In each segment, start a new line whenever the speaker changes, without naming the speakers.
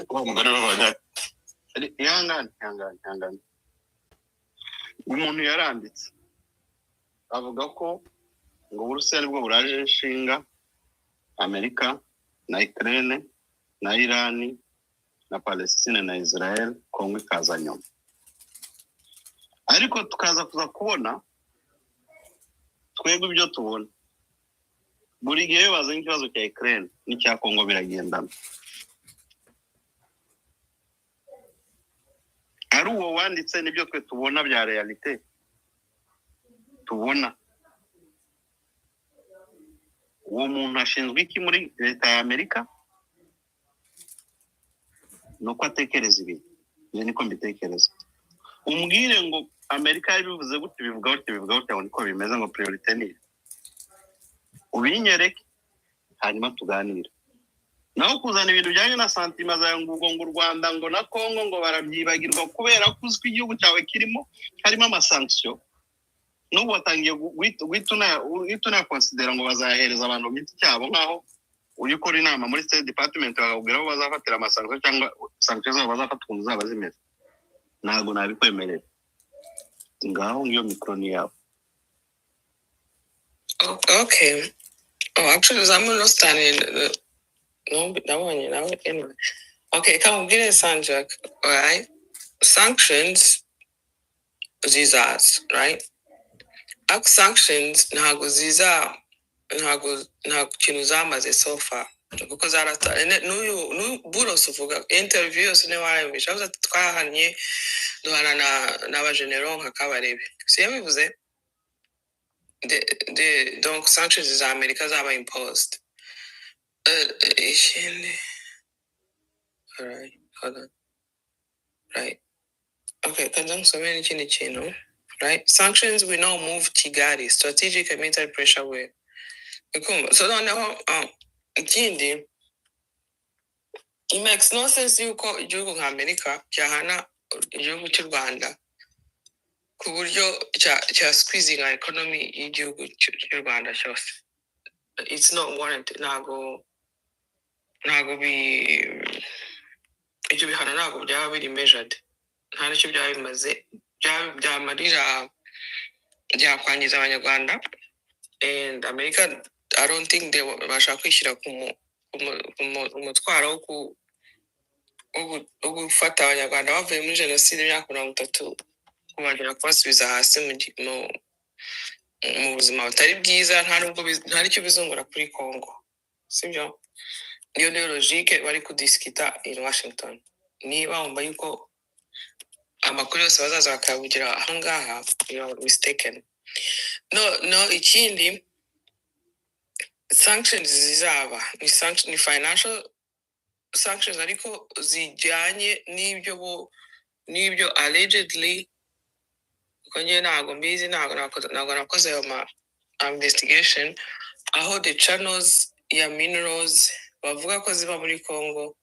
umugore w'abanya ihangane umuntu yaranditse avuga ko ngo Uburusiya nibwo buraje inshinga Amerika na Ukraine na Iran na Palestine na Israel Kongo ikaza nyuma ariko tukaza kuza kubona twebwe ibyo tubona buri gihe bazanye ikibazo cya Ukraine n'icya Kongo biragendana ari uwo wanditse nibyo twe tubona bya realite tubona uwo muntu ashinzwe iki muri leta ya Amerika nuko atekereza ibintu njye niko mbitekereza umbwire ngo Amerika yabivuze gute bivuga ngo niko bimeze ngo priority ni ubinyereke hanyuma tuganira naho kuzana ibintu bijyanye na santima za ngo u Rwanda ngo na Kongo ngo barabyibagirwa kubera ko uzwi igihugu cyawe harimo amasanction n'ubu watangiye guhituna considera ngo bazahereza abantu giti cyabo nkaho uri kora inama muri State Department bakubwira aho bazafatira amasanction cyangwa sanctions zabo bazafata ukuntu zaba zimeze ntago nabikwemerera ngaho ngiyo mikroni yabo.
Okay. Actually, I'm understanding. No, that one, anyway. Okay, come get it, Sanjak. All right. Sanctions, these are, right? Sanctions, ntago ziza, ntago kintu zamaze so far. Because n'uyu buros uvuga interview yose ne warayumvisha avuze ati twahanye duhana n'abagenero nka Kabarebe. Si yabivuze? Donc sanctions za Amerika zaba imposed. All right, hold on. Right. Okay, conjunction n'ikindi kintu. Right? Sanctions will now move Kigali, strategic and military pressure will. So noneho ikindi it makes no sense yuko igihugu nka Amerika cyahana igihugu cy'u Rwanda ku buryo cya squeezing economy y'igihugu cy'u Rwanda cyose. It's not warranted. Ntago ibyo bihano ntago byaba biri measured. Nta nicyo byaba bimaze byamarira byakwangiza abanyarwanda. And America, I don't think they bashaka kwishyira ku umutwaro wo gufata abanyarwanda bavuye muri jenoside y'imyaka 30 kubagera kubasubiza hasi mu buzima butari bwiza nta nicyo bizungura kuri Kongo, sibyo? Niyo logique bari kudiskita in Washington. Niba wumva yuko amakuru yose bazaza bakabugira ahangaha, you are mistaken. No, ikindi sanctions zizaba ni financial sanctions ariko zijyanye n'ibyo allegedly konye ntago mbizi ntago nakoze ayo investigation aho the channels ya minerals bavuga ko ziba muri Congo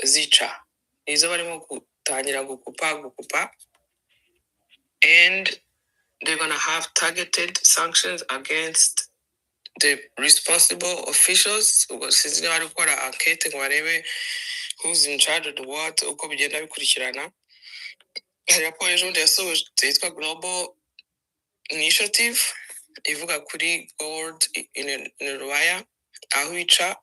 zica izo barimo gutangira gukupa and they're going to have targeted sanctions against the responsible officials. Since they are required enquete ngo barebe who's in charge of the what uko bigenda bikurikirana. Raporo ejo yasohoje yitwa Global Initiative ivuga kuri gold in Rwanda aho ica.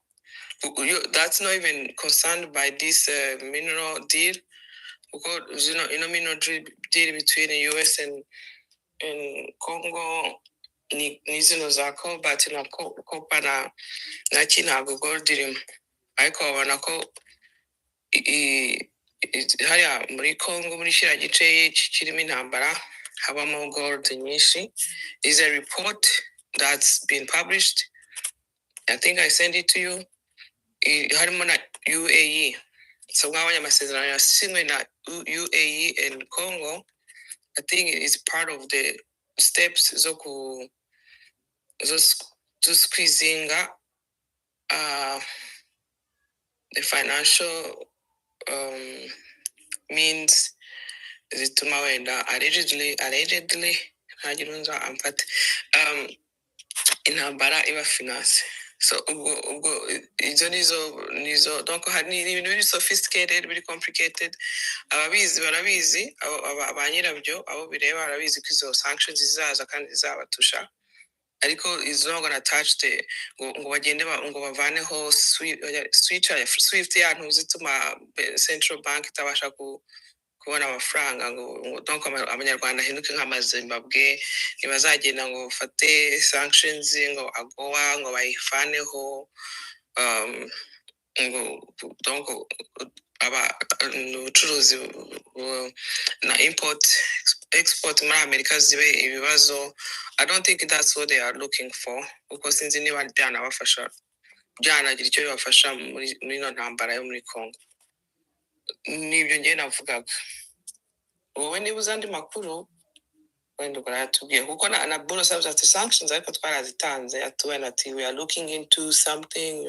That's not even concerned by this mineral deal because mineral deal between the US and Congo ni zino za cobalt na copper na ntago gold irimo ariko babona ko hariya muri Congo muri kiriya gice kirimo intambara habamo gold nyinshi. Is a report that's been published. I think I sent it to you. Harimo na UAE. So nk'abanya amasezerano yasinywe na UAE and Congo. I think it is part of the steps to squeezing the financial means zituma wenda allegedly ntagirunza amfate intambara iba finance. So ubwo izo nizo donc hari ibintu biri sophisticated biri complicated ababizi barabizi aba nyirabyo abo bireba barabizi ko izo sanctions zizaza kandi zizabatusha ariko is not gonna touch the ngo bagende ngo bavaneho swift yantu zituma central bank itabasha kubona amafaranga ngo donc abanyarwanda hinduke nk'amazimbabwe ntibazagenda ngo bafate sanctions ngo agowa ngo bayifaneho ngo donc ubucuruzi na export muri Amerika zibe ibibazo. I don't think that's what they are looking for kuko sinzi niba byanabafasha byanagira icyo bibafasha muri ino ntambara yo muri Congo. Nibyo njye navugaga. Wowe niba uzi andi makuru wenda uratubwiye kuko na Bruno says ati sanctions ariko twarazitanze atuwena ati we are looking into something.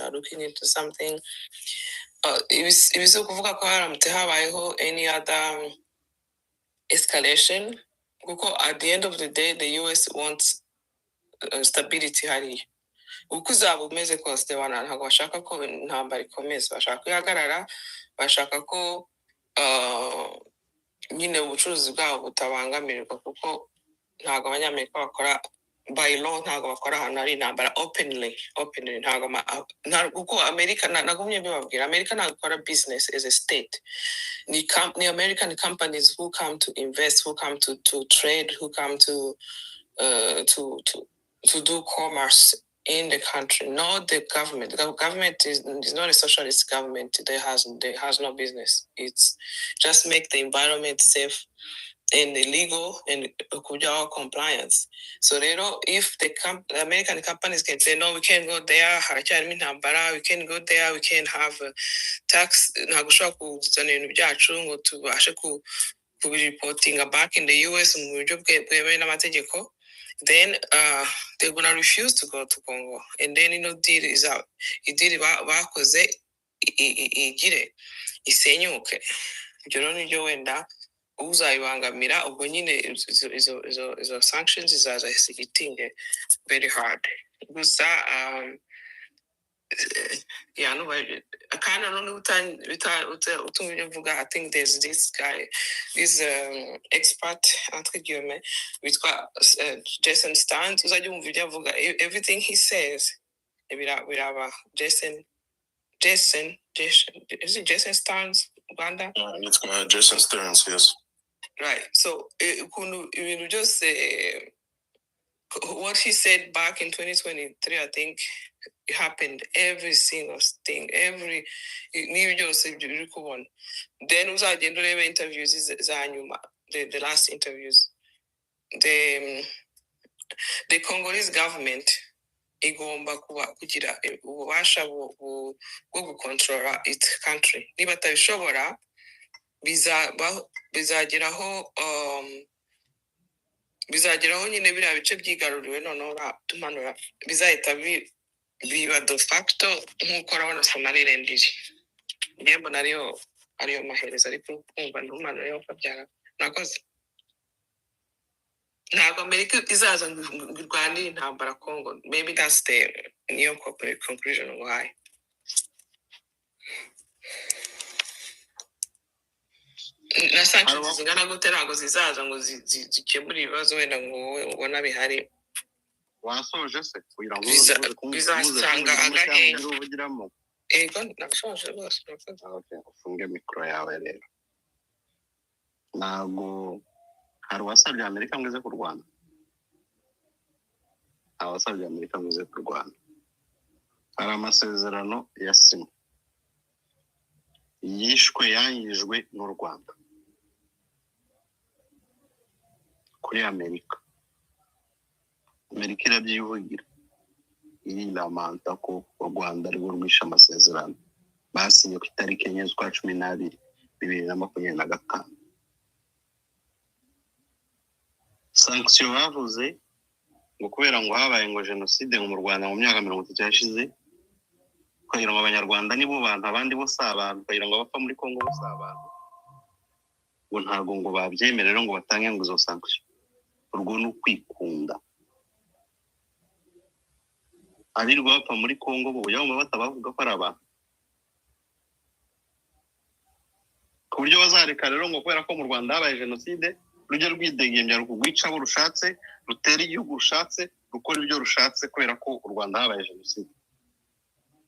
Ibisi kuvuga ko haramutse habayeho any other escalation kuko at the end of the day the US wants stability hariya uko uzaba umeze kose ntabwo bashaka ko intambara ikomeza bashaka kwihagarara bashaka ko nyine ubucuruzi bwabo butabangamirwa kuko ntabwo abanyamerika bakora by law ntabwo bakora ahantu hari intambara openly ntabwo kuko Amerika nagumye bibabwira Amerika ntabwo ikora business as a state ni American companies who come to invest, who come to trade, who come to do commerce in the country, not the government. The government is not a socialist government. They has no business. It's just make the environment safe and legal and compliance. So if the American companies can say no, we can't go there, we can't go there, we can't have tax, reporting back in the US then they're gonna refuse to go to Congo, and then deal is out. Deal bakoze igire isenyuke. Ibyo nibyo wenda uzayibangamira ubwo nyine izo sanctions zizaza hitting very hard. Gusa no, I kind of don't know. I think there's this guy, this expert, which got Jason Stearns. Everything he says, Jason, is it Jason Stearns, Rwanda?
It's Jason Stearns, yes.
Right. So, you just what he said back in 2023, I think it happened. Every single thing, every New Joseph one. Then was at the end of the interviews the last interviews. The Congolese government igomba kugira ububasha bwo gukontrola its country. Niba tabishobora bizageraho nyine biriya bice byigaruriwe noneho tumanura bizahita biba de facto nk'uko urabona Somaliland iri njye mbona ariyo maherezo ariko kumva ntumanure yo kabyara nakoze ntabwo Amerika izaza ngo irwanire intambara Congo. Maybe that's the new corporate conclusion why. Na sanctions zingana gute ntabwo zizaza ngo zikemure ibibazo wenda ngo wowe ubona bihari
wasoje se kugira ngo
bizasanga agahenge
uvugiramo
ego nashoje rwose
ufunge mikoro yawe rero. Ntabwo hari uwasabye Amerika ngo ize kurwana, abasabye Amerika ngo ize kurwana. Hari amasezerano yasinywe yangijwe n'u Rwanda kuri Amerika. Amerika irabyivugira iramanta ko u Rwanda rwo rwishe amasezerano basinye ku itariki 12 2025. Sanction bavuze ngo kubera ngo habaye ngo genocide mu Rwanda mu myaka 30 yashize, kugira ngo abanyarwanda nibo bantu abandi bose abantu, kugira ngo bapfa muri Congo bose abantu, ngo ntago ngo babyemerera ngo batange ngo izo sanction. Urwo no kwikunda. abirirwa bapfa muri Congo bo yaba batabavuga ko ari abantu ku buryo bazareka rero ngo kubera ko mu Rwanda habaye genocide rujya rwidegembya rukugwica abo rushatse rutera igihugu rushatse rukora ibyo rushatse kubera ko u Rwanda habaye genocide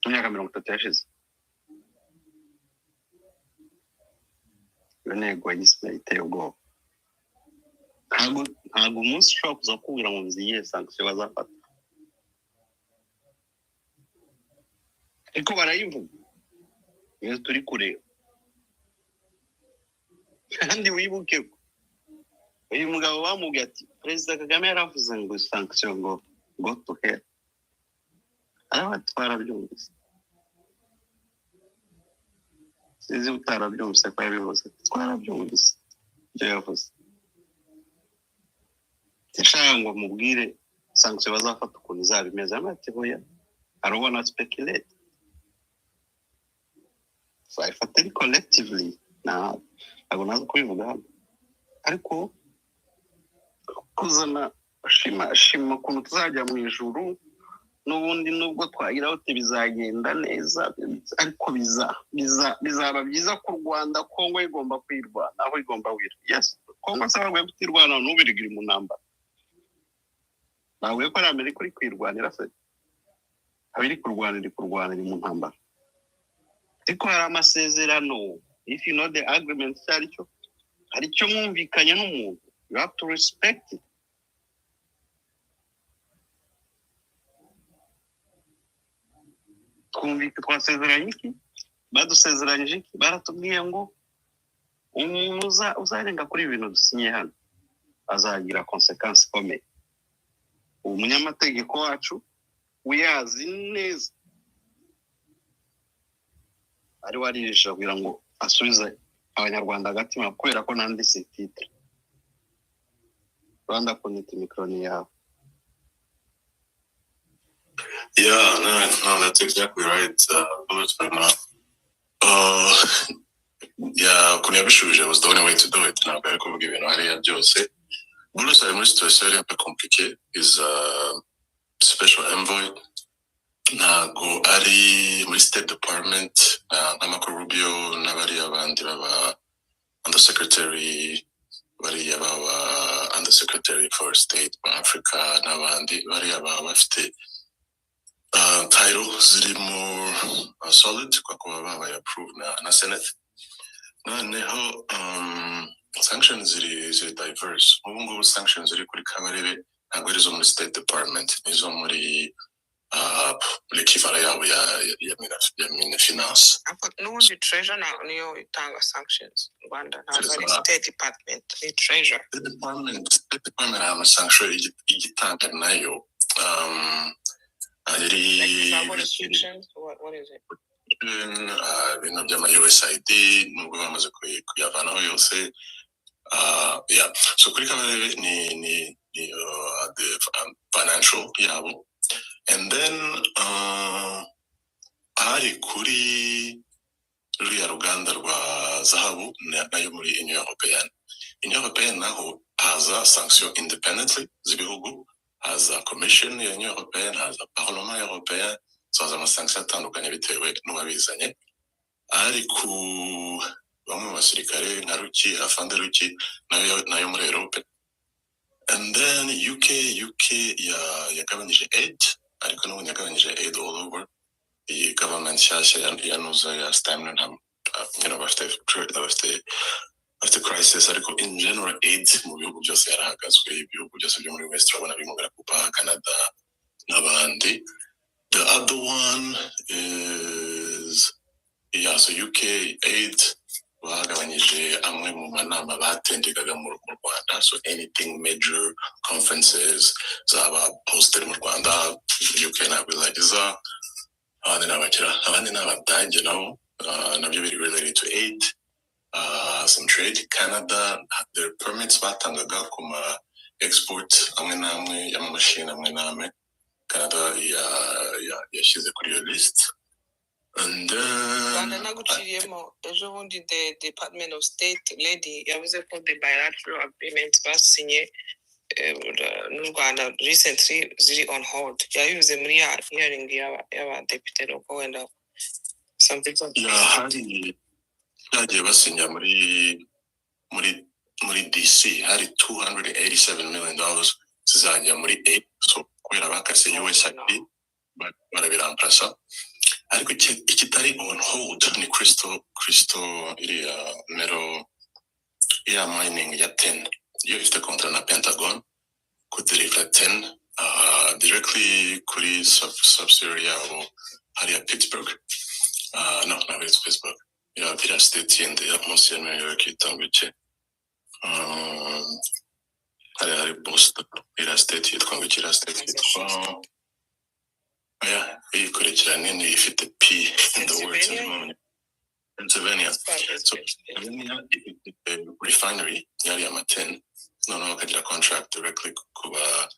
mu myaka 30 yashize. Nego yiswe iteye ubwoba. Ntabwo umunsi ushobora kuza kubwira ngo nziye sanction bazafata ariko barayivuga iyo turi kureba kandi wibuke ko uyu mugabo bamubwiye ati Perezida Kagame yaravuze ngo sanction ngo go to hell arabatwara byumvise sizi utarabyumvise ko yabivuze twarabyumvise ibyo yavuze yashaka ngo mubwire sanction bazafata ukuntu izabimeze amati hoya arubona speculate so I felt it collectively now abona kubivuga hano ariko kuzana shima ukuntu tuzajya mu ijuru n'ubundi nubwo twagira hote bizagenda neza ariko bizaba byiza ku Rwanda Kongo igomba kwirwana aho igomba wira yes Kongo sabagwe kutirwana n'ubirigiri mu namba nawe ko ari Amerika uri kwirwanira se abiri kurwanira mu ntambara ariko hari amasezerano if you know the agreement hari cyo mwumvikanye n'umuntu you have to respect it. Twasezeranye iki badusezeranyije iki baratubwiye ngo umuntu uzarenga kuri ibintu dusinye hano azagira consequence ikomeye. Umunyamategeko wacu uyazi neza ari warisha kugira ngo asubize abanyarwanda agatima kubera ko nandi titre Rwanda Community Microni yawe.
Yeah, no, that's exactly right. Yeah, kunyabishuje was the only way to do it. Now, very kuvuga ibintu hariya byose. Bullets are in a situation very complicated. Is special envoy. Ntago ari muri State Department nk'amakuru Rubio n'abari abandi baba undersecretary bari baba undersecretary for State for Africa n'abandi bari baba bafite title ziri more solid kwa kuba babaye approved na Senate. Noneho sanctions ziri diverse. Ubu ngubu sanctions ziri kuri Kabarebe ntabwo ari zo muri State Department nizo muri l'equivalent yabo ya finance.
N'ubundi treasure niyo itanga sanctions Rwanda ntabwo ari State Department ni treasure.
State Department ama sanction igitanga nayo
what is it?
Ibintu by'ama USAID nubwo bamaze kuyavanaho yose. Yeah, so kuri Kabarebe ni the financial yabo. And then hari kuri ruriya ruganda rwa zahabu nayo muri Union Européenne. Union Européenne naho haza sanction independently z'ibihugu, haza commission ya Union Européenne, haza parlement européen, haza amasanction atandukanye bitewe n'uwabizanye. Hari ku bamwe mu basirikare nka Ruki, afande Ruki nayo muri Europe. And then UK yagabanyije aid, ariko n'ubu yagabanyije aid all over. The government yanuza ya stamina bafite crisis, ariko in general aid mu bihugu byose yarahagazwe, ibihugu byose byo muri West urabona bimugara kupa Canada n'abandi. The other one is so UK aid bagabanyije amwe mu manama batendegaga mu Rwanda, so anything major conferences zaba hosted mu Rwanda UK nabilagiza. Abandi n'abadage nabo nabyo biri related to aid, some trade. Canada their permits batangaga ku ma export amwe n'amwe y'amamashini amwe n'amwe Canada yashyize kuri iyo list. And
Rwanda naguciriyemo ejo bundi the Department of State lady yavuze ko the bilateral agreements basinye n'u Rwanda recently ziri on hold yabivuze muri ya hearing y'abadepite nuko wenda something
hari yagiye basinya muri DC hari $287 million zizajya muri A, so kubera bakase USAID barabiramplasa ariko ikitari on hold ni Crystal iriya metal ya mining ya 10 iyo ifite kontra na Pentagon kudeliver 10 directly kuri subsidiary yabo hariya Pittsburgh no it's Pittsburgh iriya state yindi ya munsi ya New York itangwike hari Boston iriya state yitwa ngwikira state yitwa ikurikirane ni ifite P in the words Pennsylvania. So refinery yari ya 10 no bakagira contract directly kuba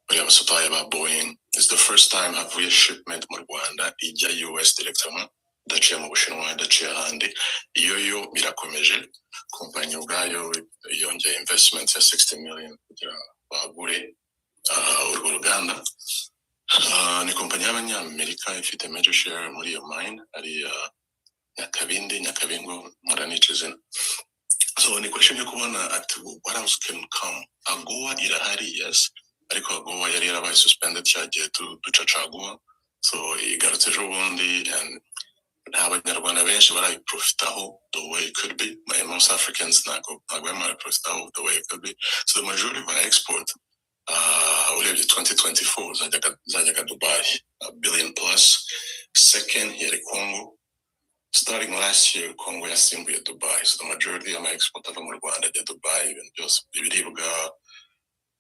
bari supplier ba Boeing. It's the first time havuye shipment mu Rwanda ijya US directement daciye mu Bushinwa daciye ahandi iyo birakomeje kompanyi ubwayo yongeye investment ya 60 million kugira bagure urwo ruganda ni kompanyi y'abanyamerika ifite major share muri iyo mine ari Nyakabingo muranice izina. So ni question yo kubona ati what else can come. AGOA irahari yes ariko AGOA yari yarabaye suspended cyagiye ducacaguwa so igarutse ejo bundi and abanyarwanda benshi barayiprofitaho the way it could be. Most Africans ntago barayiprofitaho the way it could be. So the majority of our export urebye 2024 zajyaga Dubai $1 billion plus. Second here Congo. Starting last year, Congo yasimbuye Dubai. So the majority of my export ava mu Rwanda ajya Dubai, even just ibiribwa,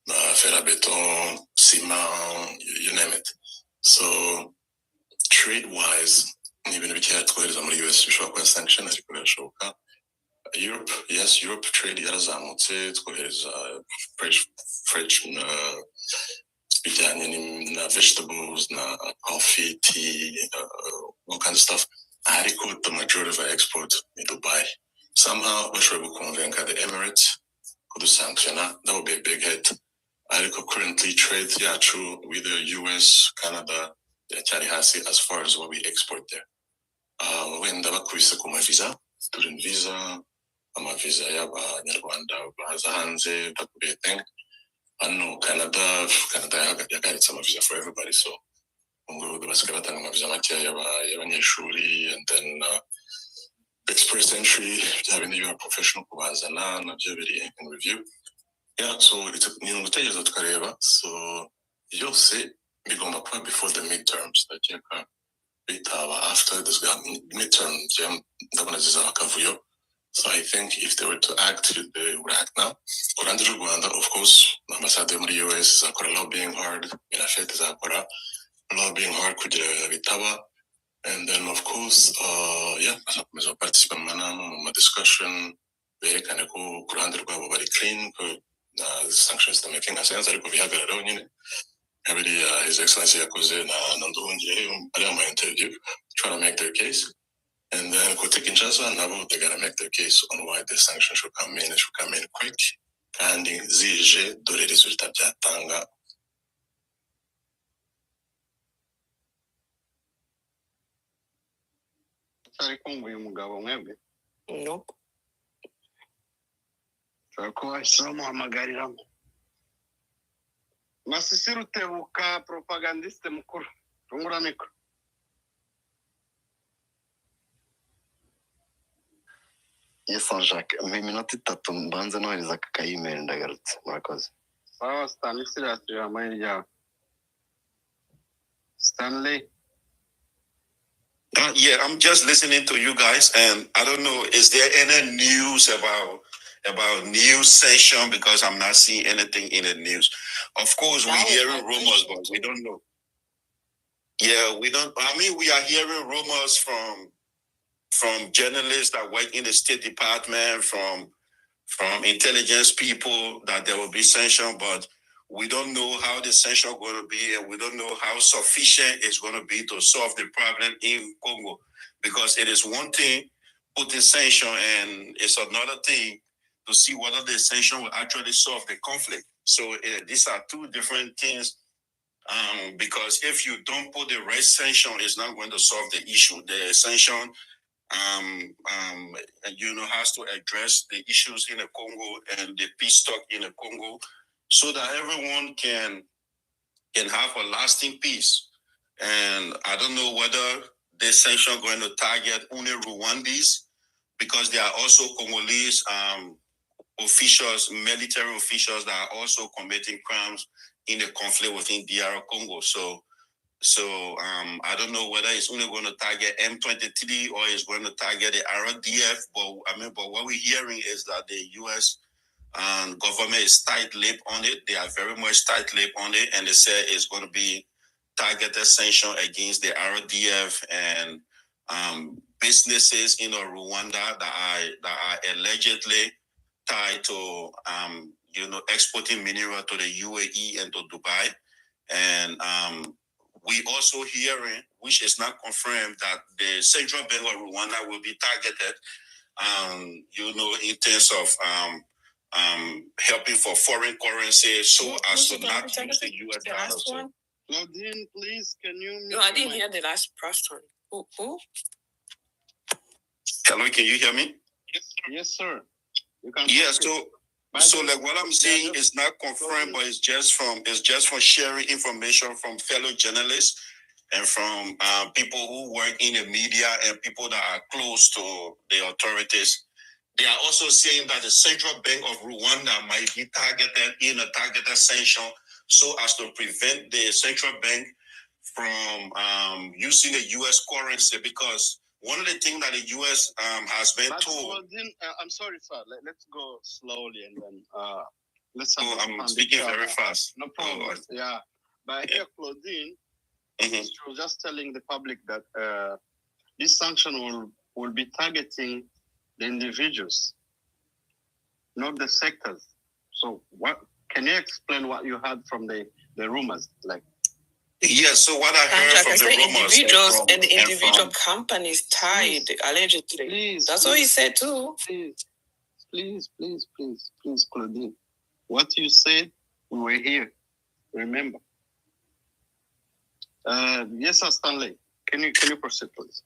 ferabeton, ciment, you name it. So trade-wise, ibintu bikeya twohereza muri US bishobora kuba sanction ariko birashoboka. Europe, yes, Europe trade yarazamutse, twohereza fresh bijyanye na vegetables, na coffee, tea, all kinds of stuff. Ariko the majority of our export in Dubai. Somehow, we should convince the Emirates to sanction. That would be a big hit. Ariko currently trade, yeah, true, with the US, Canada, Charihasi, as far as what we export there. When the bakubise ku visa, student visa, visa y'abanyarwanda baza hanze bakubiye hano Canada yagaritse visa for everybody, so ngo basigaye batanga amavisa make y'abanyeshuri and then express entry bya bindi you are professional kubazana nabyo biri in review. Yeah, so ni ugutegereza tukareba, so yose bigomba kuba before the midterms ndakeka bitaba after this midterm ndabona zizaba akavuyo. So I think if they were to act, they would act now. Kurandi Rwanda, of course, ambassador muri US zakora lobbying hard, Minafete zakora lobbying hard kugira bitaba, and then of course azakomeza participate mu manama mu discussion berekane ko kurandi rwabo bari clean ko sanctions are making sense ariko bihagararaho nyine kabiri his excellency yakoze na Nduhungire ari mu interview trying to make their case, and then kote Kinshasa nabo they gotta make their case on why the sanctions should come in quick kandi zije dore resultat byatanga.
ariko uyu mugabo mwebwe
nope
ko washyira muhamagarira Masisi Rutebuka propagandiste mukuru rungura mikro.
Yes, Jacques, minota 3 mbanze nohereza aka email ndagarutse murakoze.
Sawa Stanislas yamaye ya Stanley.
Yeah, I'm just listening to you guys, and I don't know, is there any news about new sanction? Because I'm not seeing anything in the news. Of course, we're hearing rumors, but we don't know. Yeah, we don't. I mean, we are hearing rumors from journalists that work in the State Department, from intelligence people that there will be sanction, but we don't know how the sanction is going to be, and we don't know how sufficient it's going to be to solve the problem in Congo. Because it is one thing putting sanction, and it's another thing to see whether the sanction will actually solve the conflict. So these are two different things. Because if you don't put the right sanction, it's not going to solve the issue. The sanction, has to address the issues in the Congo and the peace talk in the Congo, so that everyone can have a lasting peace. And I don't know whether this sanction going to target only Rwandese, because there are also Congolese officials, military officials that are also committing crimes in the conflict within DR Congo. So I don't know whether it's only going to target M23 or it's going to target the RDF. But what we're hearing is that the U.S. Government is tight-lipped on it. They are very much tight-lipped on it, and they say it's going to be targeted sanction against the RDF and businesses in Rwanda that are allegedly tied to exporting mineral to the UAE and to Dubai. And we also hearing, which is not confirmed, that the Central Bank of Rwanda will be targeted, in terms of helping for foreign currency, so as to not use the US dollar.
Claudine, please, can you...
No, I didn't hear the last person. Who?
Hello, can you hear me?
Yes, sir. You can.
Yeah, so like what I'm saying is not confirmed, but it's just from sharing information from fellow journalists and from people who work in the media and people that are close to the authorities. They are also saying that the Central Bank of Rwanda might be targeted in a targeted sanction, so as to prevent the central bank from using the U.S. currency, because one of the things that the U.S. has been told...
I'm sorry, sir. Let's go slowly and then let's...
I'm speaking very fast.
No problem. Yeah. But here, Claudine, she was just telling the public that this sanction will be targeting the individuals, not the sectors. So what can you explain what you heard from the rumors?
Yes, so what I heard from the rumors...
Individuals and the individual companies tied, allegedly.
Please,
that's what he said too.
Please, Claudine. What you said, we were here. Remember. Yes, Stanley. Can you proceed, please?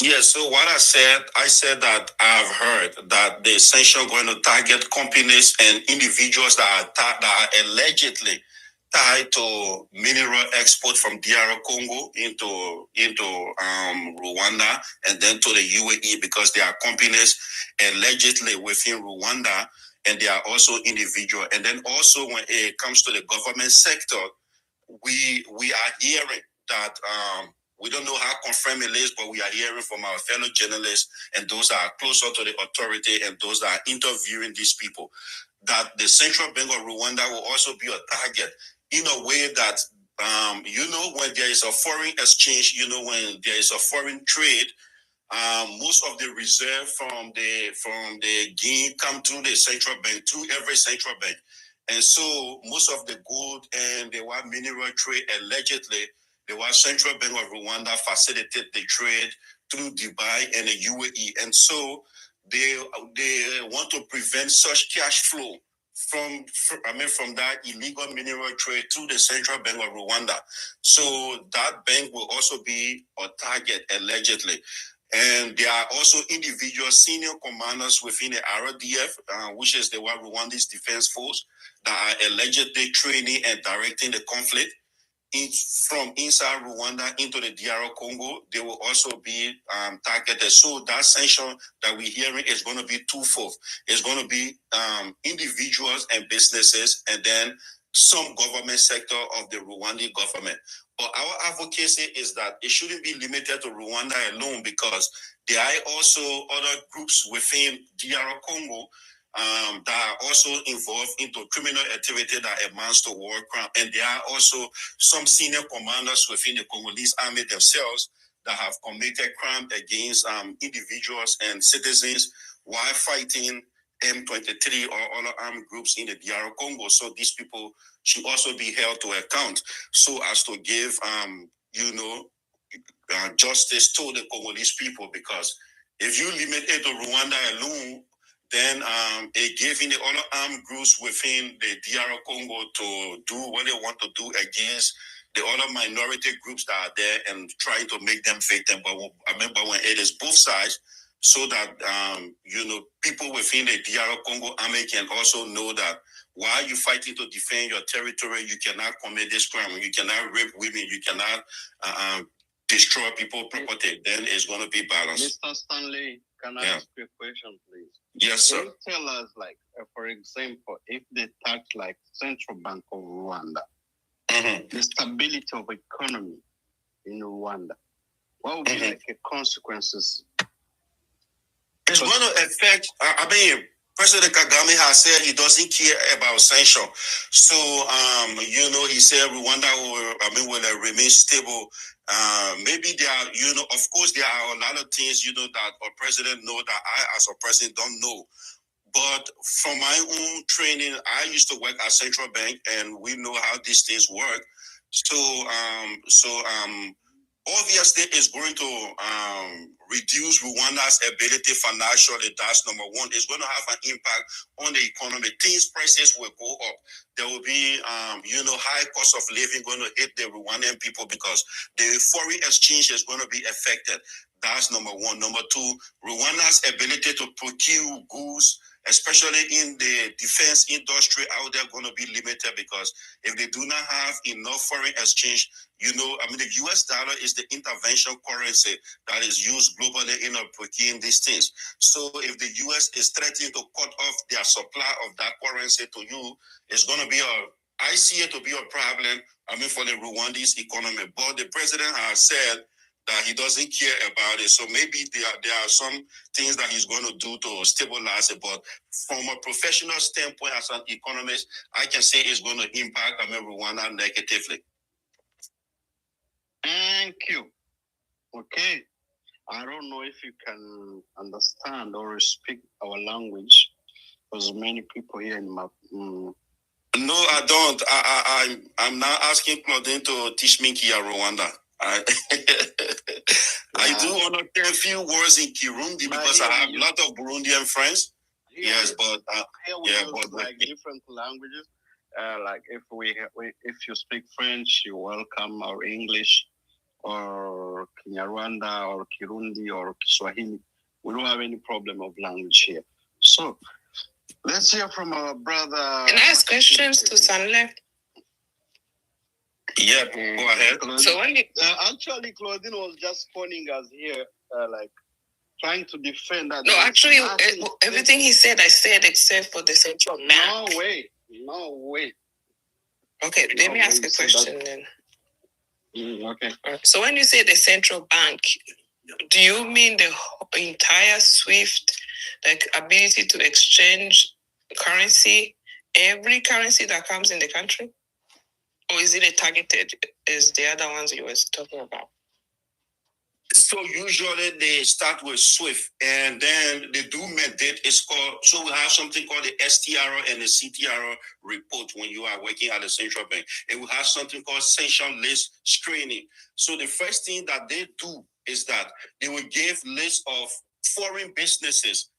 Yes, so what I said that I've heard that the sanction going to target companies and individuals that are allegedly tied to mineral export from DR Congo into Rwanda and then to the UAE, because there are companies allegedly within Rwanda and they are also individual. And then also when it comes to the government sector, we are hearing that we don't know how confirmed it is, but we are hearing from our fellow journalists and those that are closer to the authority and those that are interviewing these people, that the Central Bank of Rwanda will also be a target in a way that, when there is a foreign exchange, when there is a foreign trade, most of the reserve from the gain come through the central bank, through every central bank. And so most of the gold and the mineral trade, allegedly, the Central Bank of Rwanda facilitate the trade through Dubai and the UAE. And so they want to prevent such cash flow from that illegal mineral trade through the Central Bank of Rwanda. So that bank will also be a target, allegedly. And there are also individual senior commanders within the RDF, which is the Rwanda's Defense Force, that are allegedly training and directing the conflict from inside Rwanda into the DR Congo. They will also be targeted. So that sanction that we're hearing is going to be twofold. It's going to be individuals and businesses, and then some government sector of the Rwandan government. But our advocacy is that it shouldn't be limited to Rwanda alone, because there are also other groups within DR Congo that are also involved into criminal activity that amounts to war crime. And there are also some senior commanders within the Congolese army themselves that have committed crime against individuals and citizens while fighting M23 or other armed groups in the DR Congo. So these people should also be held to account, so as to give, justice to the Congolese people. Because if you limit it to Rwanda alone, then it giving the other armed groups within the DR Congo to do what they want to do against the other minority groups that are there and trying to make them victim. But I remember when it is both sides, so that people within the DR Congo army can also know that while you're fighting to defend your territory, you cannot commit this crime. You cannot rape women. You cannot destroy people's property. Then it's going to be balanced.
Mr. Stanley, can I ask you a question, please?
Yes, sir.
Can you tell us, like, for example, if they tax like Central Bank of Rwanda, the stability of economy in Rwanda, what would be like the consequences?
It's going to affect. President Kagame has said he doesn't care about sanctions. So, he said Rwanda will remain stable. Maybe there are, of course, there are a lot of things, that our president know that I, as a president, don't know. But from my own training, I used to work at Central Bank, and we know how these things work. So, obviously, it's going to reduce Rwanda's ability financially. That's number one. It's going to have an impact on the economy. Things prices will go up. There will be, high cost of living going to hit the Rwandan people because the foreign exchange is going to be affected. That's number one. Number two, Rwanda's ability to procure goods, especially in the defense industry out there, going to be limited because if they do not have enough foreign exchange, the US dollar is the intervention currency that is used globally in procuring these things. So if the US is threatening to cut off their supply of that currency to you, it's going to be I see it to be a problem, for the Rwandese economy. But the president has said that he doesn't care about it. So maybe there are some things that he's going to do to stabilize it. But from a professional standpoint, as an economist, I can say it's going to impact Rwanda negatively.
Thank you. Okay. I don't know if you can understand or speak our language, because many people here in my...
No, I don't. I'm not asking Claudine to teach me Kia Rwanda. I do understand a few words in Kirundi because I have a lot of Burundian friends. Yes, but
like different languages. Like if you speak French, you're welcome, or English, or Kinyarwanda, or Kirundi, or Kiswahili. We don't have any problem of language here. So let's hear from our brother.
Can I ask questions to Sanle?
Yeah, go ahead.
So when
actually, Claudine was just phoning us here, like trying to defend that.
No, actually, everything he said, I said except for the central bank.
No way.
Okay, let me ask a question then.
Okay.
So when you say the central bank, do you mean the entire SWIFT, like ability to exchange currency, every currency that comes in the country? Or is it a targeted as the other ones you were talking about?
So usually they start with SWIFT, and then the due mandate is called, so we have something called the STRO and the CTRO report when you are working at the central bank. And we have something called sanction list screening. So the first thing that they do is that they will give lists of foreign businesses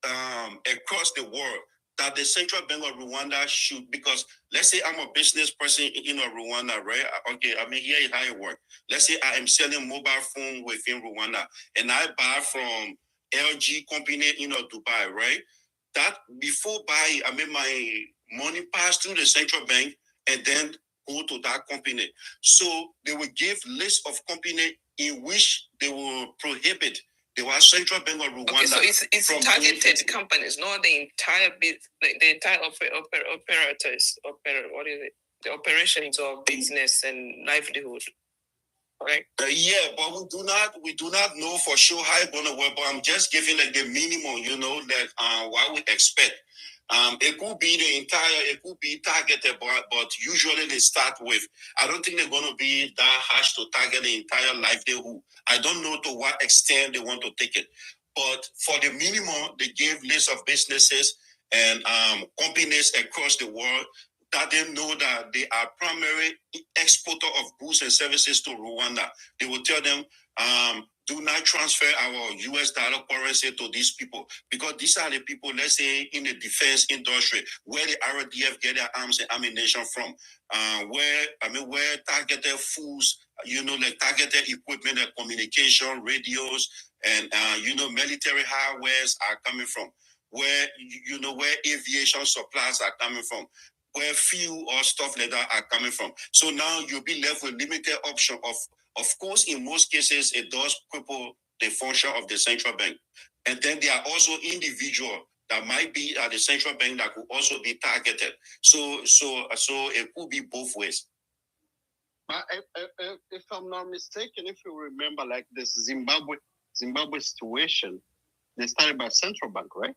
across the world that the Central Bank of Rwanda should, because let's say I'm a business person in Rwanda, right? Okay, here is how it works. Let's say I am selling mobile phone within Rwanda and I buy from LG company in Dubai, right? That before buy, my money pass through the central bank and then go to that company. So they will give list of company in which they will prohibit. There was Central Bank of Rwanda.
Okay, so it's targeted companies, not the entire bit, the entire operators, the operations of business and livelihood, right?
Yeah, but we do not know for sure how it's gonna work. But I'm just giving like the minimum, that what we expect. It could be it could be targeted, but usually they start with, I don't think they're going to be that harsh to target the entire livelihood. I don't know to what extent they want to take it. But for the minimum, they gave lists of businesses and companies across the world that they know that they are primary exporter of goods and services to Rwanda. They will tell them, do not transfer our US dollar currency to these people, because these are the people, let's say, in the defense industry, where the RDF get their arms and ammunition from, where targeted foods, like targeted equipment and communication, radios, and, military hardwares are coming from, where, where aviation supplies are coming from, where fuel or stuff like that are coming from. So now you'll be left with limited option of course, in most cases, it does cripple the function of the central bank. And then there are also individuals that might be at the central bank that could also be targeted. So it could be both ways.
But if I'm not mistaken, if you remember, like this Zimbabwe situation, they started by central bank, right?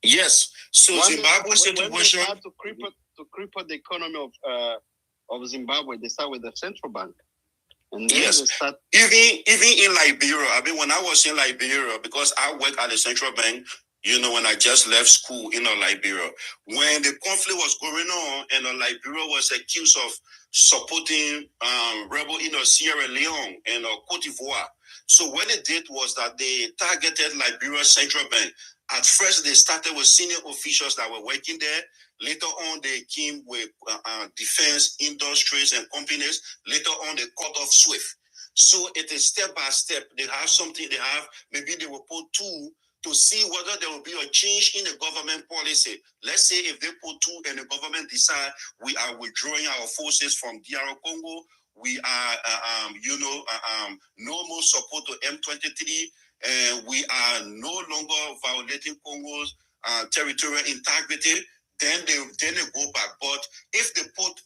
Yes. So Zimbabwe situation.
When they start to cripple the economy of Zimbabwe, they start with the central bank. And
yes, even in Liberia. I mean, when I was in Liberia, because I work at the central bank, when I just left school in Liberia, when the conflict was going on, and Liberia was accused of supporting rebel in Sierra Leone and Cote d'Ivoire. So what they did was that they targeted Liberia central bank. At first, they started with senior officials that were working there. Later on, they came with defense industries and companies. Later on, they cut off SWIFT. So it is step by step. They have something. Maybe they will put two to see whether there will be a change in the government policy. Let's say if they put two and the government decide we are withdrawing our forces from DR Congo, we are, no more support to M23, and we are no longer violating Congo's territorial integrity. Then they go back. But if they put,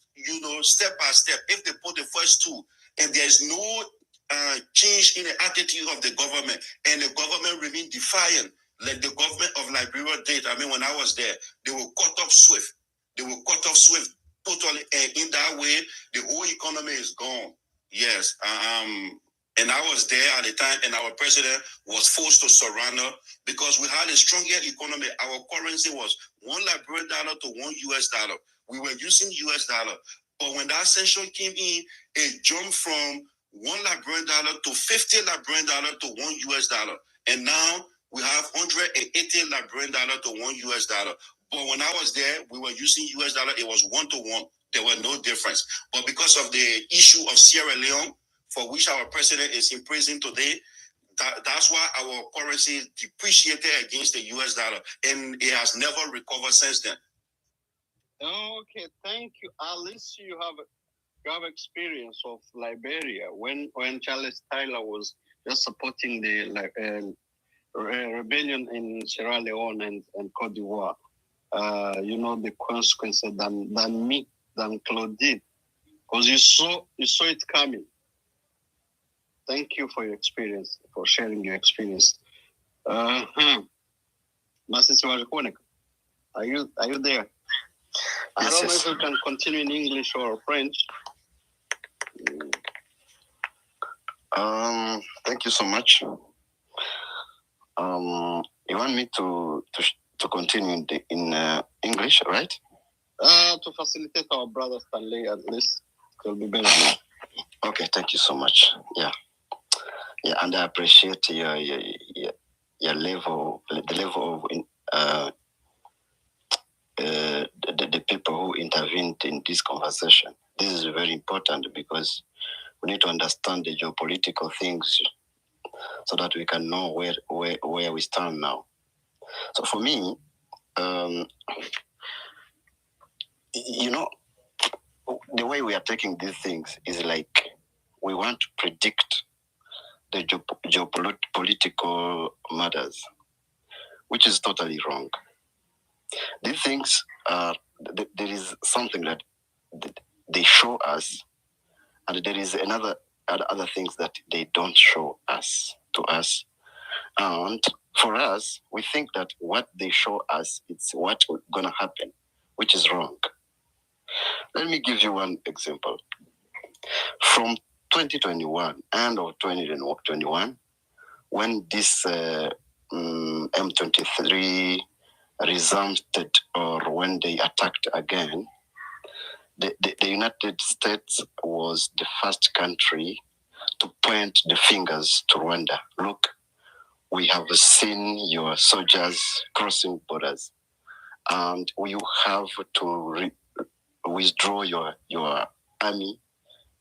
step by step, if they put the first two, and there's no change in the attitude of the government, and the government remain defiant, like the government of Liberia did. I mean, when I was there, they will cut off SWIFT. They will cut off SWIFT totally, and in that way, the whole economy is gone. Yes. And I was there at the time, and our president was forced to surrender because we had a stronger economy. Our currency was $1 Liberian to $1 US. We were using US dollar. But when that sanction came in, it jumped from $1 Liberian to $50 Liberian to $1 US. And now we have 180 Liberian to $1 US. But when I was there, we were using US dollar. It was 1-to-1. There were no difference. But because of the issue of Sierra Leone, for which our president is in prison today, that's why our currency depreciated against the US dollar, and it has never recovered since then.
Okay, thank you. At least you have experience of Liberia when Charles Taylor was just supporting the rebellion in Sierra Leone and Cote d'Ivoire. The consequences than Claudine, because you saw it coming. Thank you for your experience, for sharing your experience. Masisi Wajakonek, are you there? I don't know if you can continue in English or French.
Thank you so much. You want me to continue in English, right?
To facilitate our brother Stanley, at least it will be better.
Okay, thank you so much. Yeah, and I appreciate your level, the level of the people who intervened in this conversation. This is very important because we need to understand the geopolitical things so that we can know where we stand now. So for me, the way we are taking these things is like we want to predict the geopolitical matters, which is totally wrong. These things there is something that they show us, and there is other things that they don't show to us. And for us, we think that what they show us, it's what's gonna happen, which is wrong. Let me give you one example. From 2021, end of 2021, when this M23 resumed, or when they attacked again, the United States was the first country to point the fingers to Rwanda. Look, we have seen your soldiers crossing borders, and you have to withdraw your army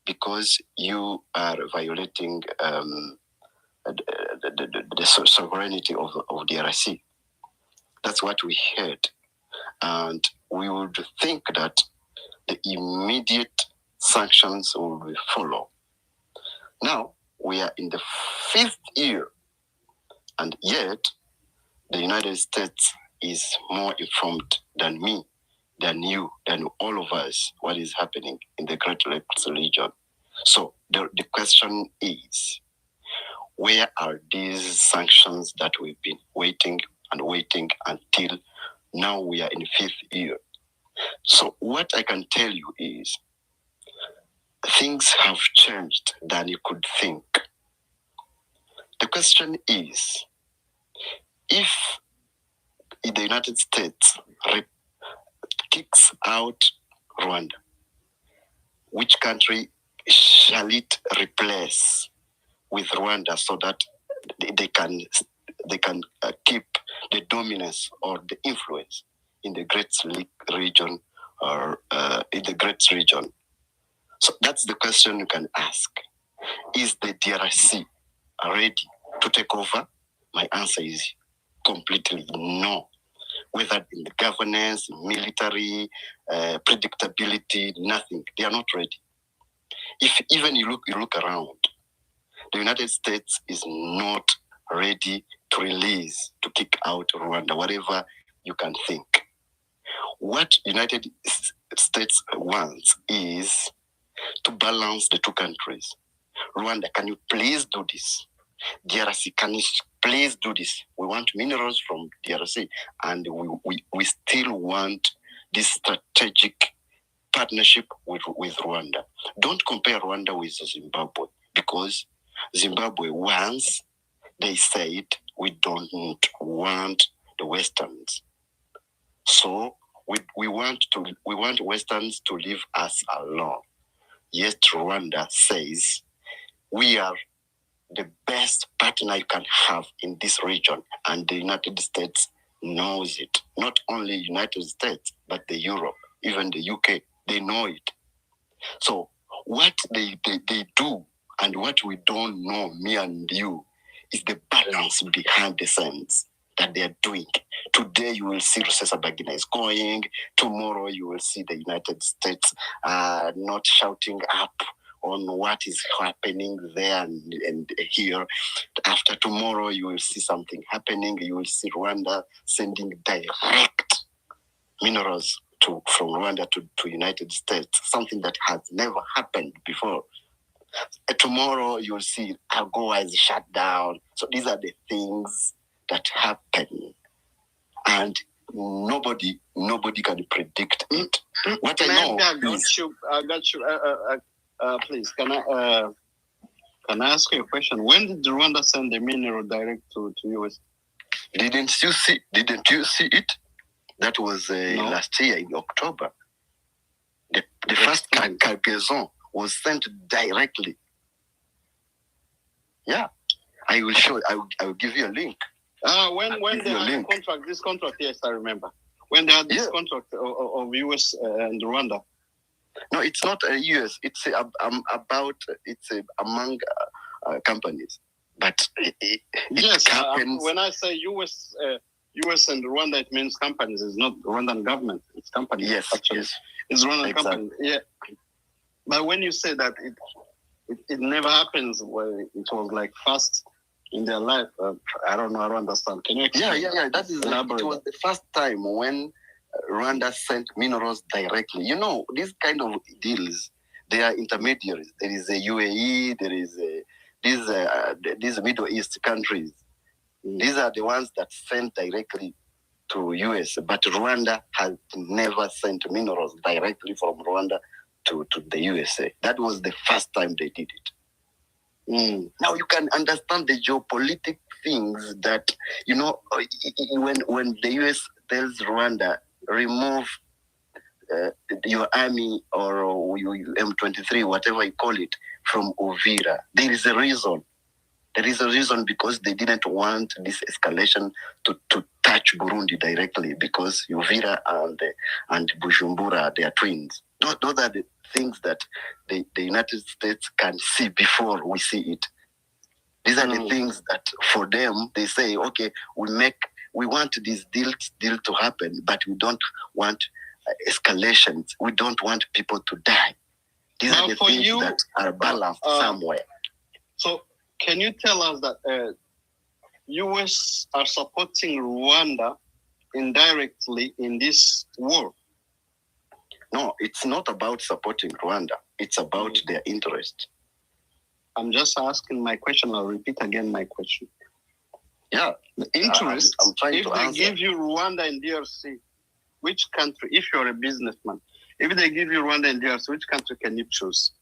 because you are violating the sovereignty of DRC. That's what we heard. And we would think that the immediate sanctions will follow. Now, we are in the 5th year, and yet the United States is more informed than me, than you, than all of us, what is happening in the Great Lakes region. So the question is, where are these sanctions that we've been waiting until now we are in the 5th year? So what I can tell you is things have changed than you could think. The question is, if the United States kicks out Rwanda, which country shall it replace with Rwanda so that they can keep the dominance or the influence in the Great region or in the Great region? So that's the question you can ask. Is the DRC ready to take over? My answer is completely no. Whether in the governance, military, predictability, nothing. They are not ready. If even you look around, the United States is not ready to release, to kick out Rwanda, whatever you can think. What United States wants is to balance the two countries. Rwanda, can you please do this? DRC, can you please do this? We want minerals from DRC, and we still want this strategic partnership with Rwanda. Don't compare Rwanda with Zimbabwe, because Zimbabwe, once they said we don't want the Westerns, so we want Westerns to leave us alone. Yet Rwanda says we are the best partner you can have in this region, and the United States knows it. Not only United States, but the Europe, even the UK, they know it. So what they do and what we don't know, me and you, is the balance behind the scenes that they are doing. Today you will see Rusesabagina is going. Tomorrow you will see the United States not shouting up on what is happening there and here. After tomorrow you will see something happening. You will see Rwanda sending direct minerals from Rwanda to United States, something that has never happened before. Tomorrow you'll see AGOA is shut down. So these are the things that happen, and nobody can predict it. What I know
I got you. Please, can I ask you a question? When did Rwanda send the mineral direct to US?
Didn't you see it? That was
No.
Last year in October. The first cargaison was sent directly. Yeah, I will show. I will give you a link.
When they had this contract, yes, I remember. When they had this contract of US and Rwanda.
No, it's not a US. It's among companies. But it happens.
When I say US and Rwanda, it means companies. It's not Rwandan government. It's companies.
Yes,
actually.
Yes.
It's Rwandan company. Yeah. But when you say that it never happens, where it was like fast in their life, I don't know. I don't understand. Can you explain?
Yeah. That is it was the first time when Rwanda sent minerals directly. You know, these kind of deals, they are intermediaries. There is a UAE. There is these Middle East countries. These are the ones that sent directly to US, but Rwanda has never sent minerals directly from Rwanda to the USA. That was the first time they did it. Now you can understand the geopolitical things that, you know, when the US tells Rwanda, remove your army or M23, whatever you call it, from Uvira. There is a reason. There is a reason because they didn't want this escalation to touch Burundi directly because Uvira and Bujumbura, they are twins. Those are the things that the United States can see before we see it. These are the things that for them, they say, okay, we want this deal to happen, but we don't want escalations. We don't want people to die. These are the things that are balanced somewhere.
So can you tell us that U.S. are supporting Rwanda indirectly in this war?
No, it's not about supporting Rwanda. It's about their interest.
I'm just asking my question. I'll repeat again my question.
Yeah.
The interest,
I'm trying to answer.
If they give you Rwanda and DRC, which country, if you're a businessman, if they give you Rwanda and DRC, which country can you choose?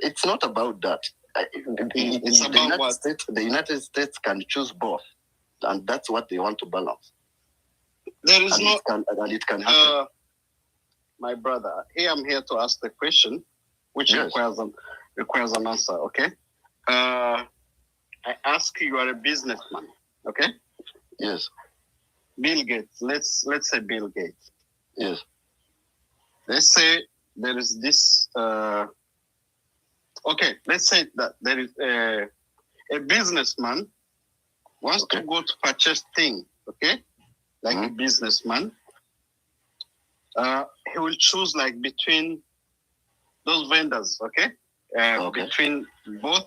It's not about that.
It's about what?
The United States can choose both, and that's what they want to balance.
There is
it can happen.
My brother, here I'm here to ask the question, which requires an answer. Okay. I ask you are a businessman. Okay.
Yes.
Bill Gates. Let's say Bill Gates.
Yes.
Let's say there is this. Okay, let's say that there is a businessman wants to go to purchase things, okay? Like a businessman. He will choose like between those vendors, okay? Between both.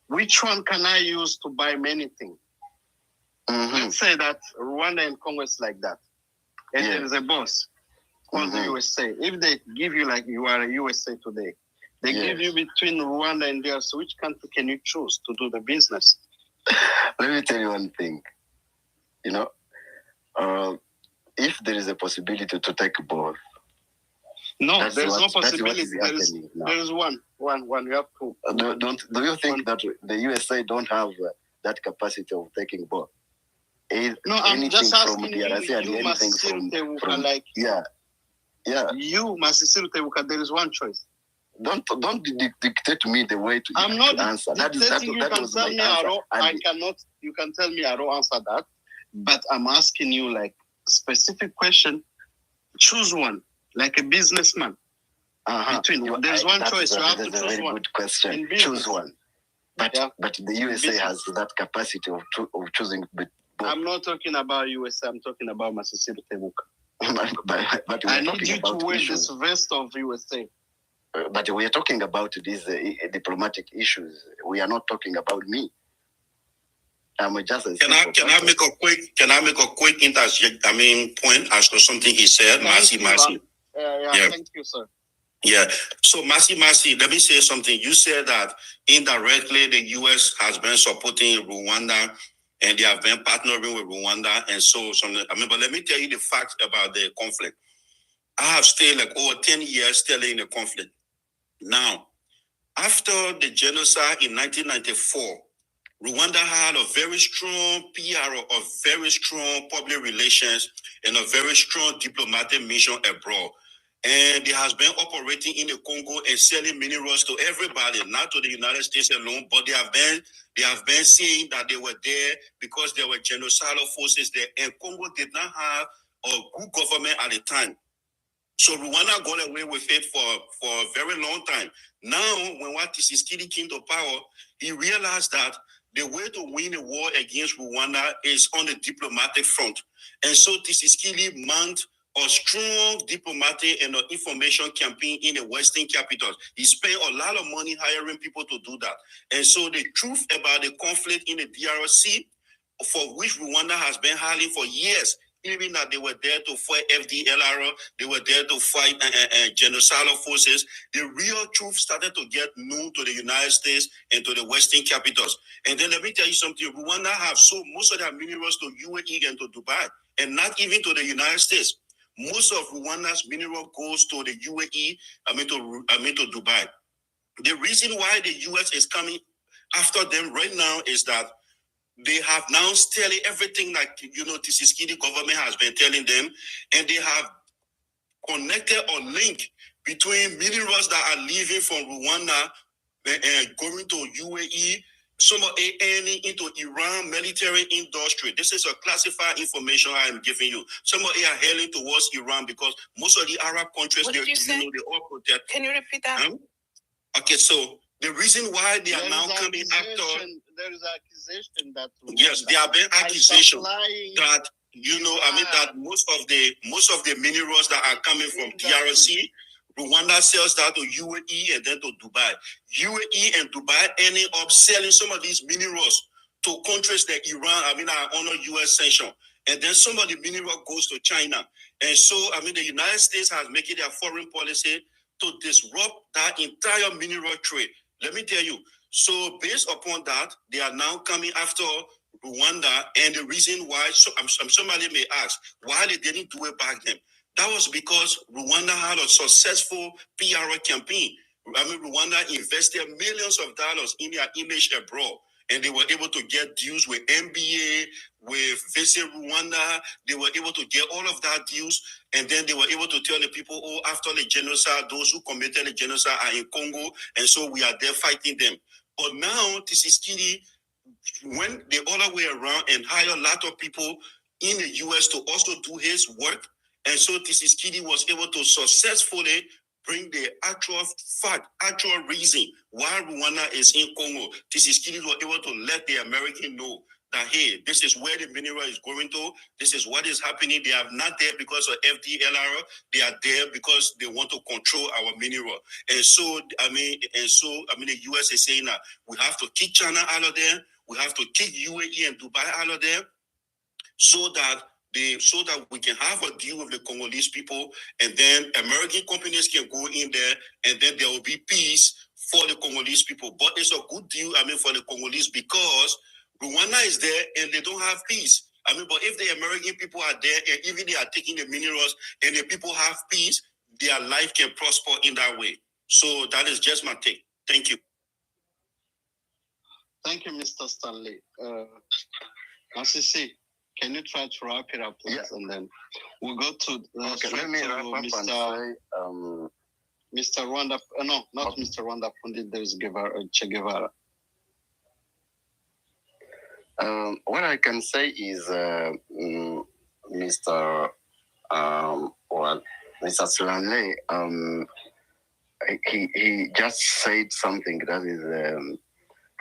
Which one can I use to buy many things? Let's say that Rwanda and Congo is like that. And there is a boss called the USA. If they give you like you are a USA today, they give you between Rwanda and DRC, which country can you choose to do the business?
Let me tell you one thing. You know, if there is a possibility to take both.
No, there's no possibility. There is one. You have two.
Do you think that the USA don't have that capacity of taking both?
No, I'm just asking
you,
like you, Masisiru Tebuka, there is one choice.
Don't dictate me the way to
I'm not
answer.
Dictating. You can tell me I cannot. You can tell me I don't answer that, but I'm asking you like specific question. Choose one, like a businessman. There's one choice. You have to choose
very
one.
Good question. Choose one. But the USA has that capacity of choosing.
I'm not talking about USA. I'm talking about Masisiru Tebuka.
but
I need you to wear this vest of USA.
But we are talking about these diplomatic issues. We are not talking about me. I'm just.
Can I make a quick interject? Point as to something he said. Masi.
Thank you, sir.
Yeah. So Masi, let me say something. You said that indirectly the US has been supporting Rwanda and they have been partnering with Rwanda and so something. But let me tell you the facts about the conflict. I have stayed like over 10 years still in the conflict. Now, after the genocide in 1994, Rwanda had a very strong PRO, a very strong public relations, and a very strong diplomatic mission abroad. And they has been operating in the Congo and selling minerals to everybody, not to the United States alone, but they have been saying that they were there because there were genocidal forces there, and Congo did not have a good government at the time. So Rwanda got away with it for a very long time. Now, when Tshisekedi came to power, he realized that the way to win a war against Rwanda is on the diplomatic front. And so Tshisekedi mounted a strong diplomatic and information campaign in the Western capitals. He spent a lot of money hiring people to do that. And so the truth about the conflict in the DRC, for which Rwanda has been hiding for years, even that they were there to fight FDLR, they were there to fight genocidal forces. The real truth started to get known to the United States and to the Western capitals. And then let me tell you something, Rwanda have sold most of their minerals to UAE and to Dubai, and not even to the United States. Most of Rwanda's mineral goes to the UAE, to Dubai. The reason why the US is coming after them right now is that they have now telling everything like, Tshisekedi government has been telling them, and they have connected or linked between minerals that are leaving from Rwanda and going to UAE, some of it into Iran military industry. This is a classified information I am giving you. Some of it are heading towards Iran because most of the Arab countries, they all protect.
Can you repeat that?
Okay, so the reason why they are now coming after,
there is accusation that
yes, there have been accusations that that most of the minerals that are coming from DRC, Rwanda sells that to UAE and then to Dubai. UAE and Dubai ending up selling some of these minerals to countries that Iran, are under US sanction. And then some of the mineral goes to China. And so, the United States has made it their foreign policy to disrupt that entire mineral trade. Let me tell you. So based upon that, they are now coming after Rwanda, and the reason why, somebody may ask, why they didn't do it back then? That was because Rwanda had a successful PR campaign. Rwanda invested millions of dollars in their image abroad, and they were able to get deals with NBA, with Visit Rwanda. They were able to get all of that deals, and then they were able to tell the people, after the genocide, those who committed the genocide are in Congo, and so we are there fighting them. But now, Tshisekedi went the other way around and hired a lot of people in the US to also do his work. And so Tshisekedi was able to successfully bring the actual fact, actual reason why Rwanda is in Congo. Tshisekedi was able to let the American know that, hey, this is where the mineral is going to. This is what is happening. They are not there because of FDLR. They are there because they want to control our mineral. And so, the US is saying that we have to kick China out of there. We have to kick UAE and Dubai out of there so that we can have a deal with the Congolese people, and then American companies can go in there, and then there will be peace for the Congolese people. But it's a good deal, for the Congolese, because Rwanda is there and they don't have peace. But if the American people are there and even they are taking the minerals and the people have peace, their life can prosper in that way. So that is just my take. Thank you.
Thank you, Mr. Stanley. Assisi, can you try to wrap it up, please? Yeah. And then we'll go to
let me wrap up
Mr.
and say,
Mr. Rwanda. No, not Mr. Rwanda Pundit. There's Che Guevara.
What I can say is, Mr. Stanley, he just said something that is,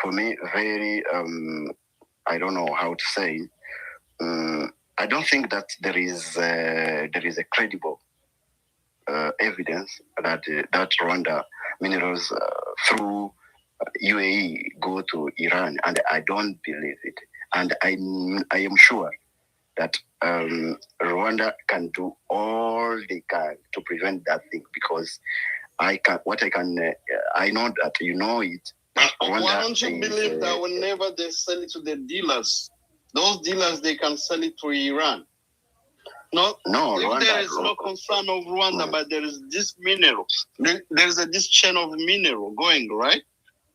for me, very, I don't know how to say. I don't think that there is a credible evidence that Rwanda minerals through UAE go to Iran, and I don't believe it. And I am sure that Rwanda can do all they can to prevent that thing, because I know that you know it.
Why don't you believe that whenever they sell it to the dealers, those dealers, they can sell it to Iran? No, if Rwanda, there is no concern of Rwanda, but there is this mineral. There is this chain of mineral going, right?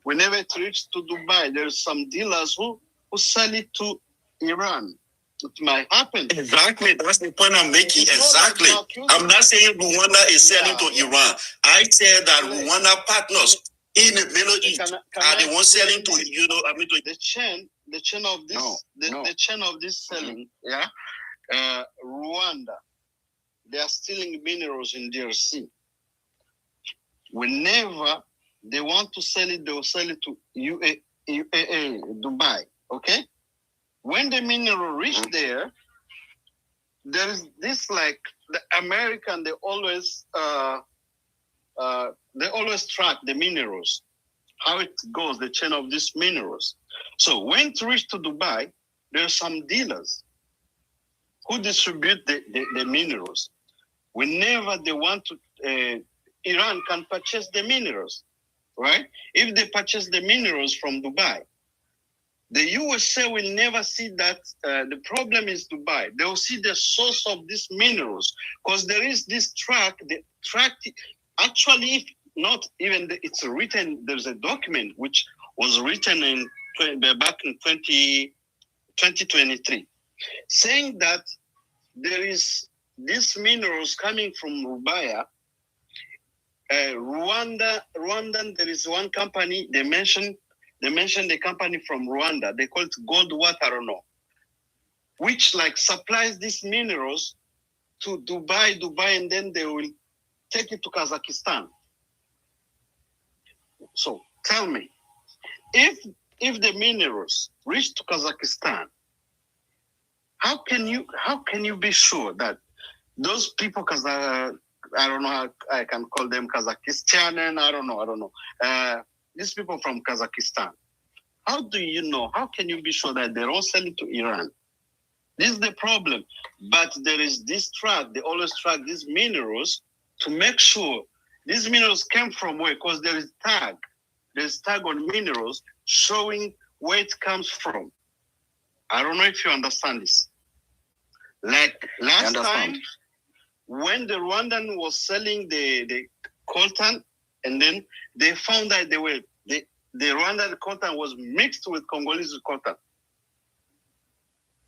Whenever it reaches to Dubai, there is some dealers who sell it to Iran. It might happen.
Exactly. That's the point I'm making. Exactly. I'm not saying Rwanda is selling to Iran. I said that Rwanda partners in the Middle East are the ones selling to,
the chain of this, the chain of this selling, Rwanda, they are stealing minerals in DRC. Whenever they want to sell it, they will sell it to UAE, Dubai, okay? When the mineral reach there is this, like, the American, they always track the minerals, how it goes, the chain of these minerals. So when it reach to Dubai, there are some dealers who distribute the minerals. Whenever they want to, Iran can purchase the minerals, right? If they purchase the minerals from Dubai, the USA will never see that the problem is Dubai. They will see the source of these minerals, because there is this track. The track, actually, if not even it's written. There's a document which was written back in 2023, saying that there is these minerals coming from Rubaya. Rwandan, there is one company, they mentioned the company from Rwanda, they call it Goldwater, I don't know, which like supplies these minerals to Dubai, and then they will take it to Kazakhstan. So tell me, if the minerals reach to Kazakhstan, how can you be sure that those people, I don't know how I can call them Kazakhstan, and I don't know. These people from Kazakhstan, how do you know? How can you be sure that they're all selling to Iran? This is the problem. But there is this track, they always track these minerals to make sure these minerals came from where, because there's tag on minerals showing where it comes from. I don't know if you understand this. Like last time, when the Rwandan was selling the coltan, and then they found that the Rwandan coltan was mixed with Congolese coltan.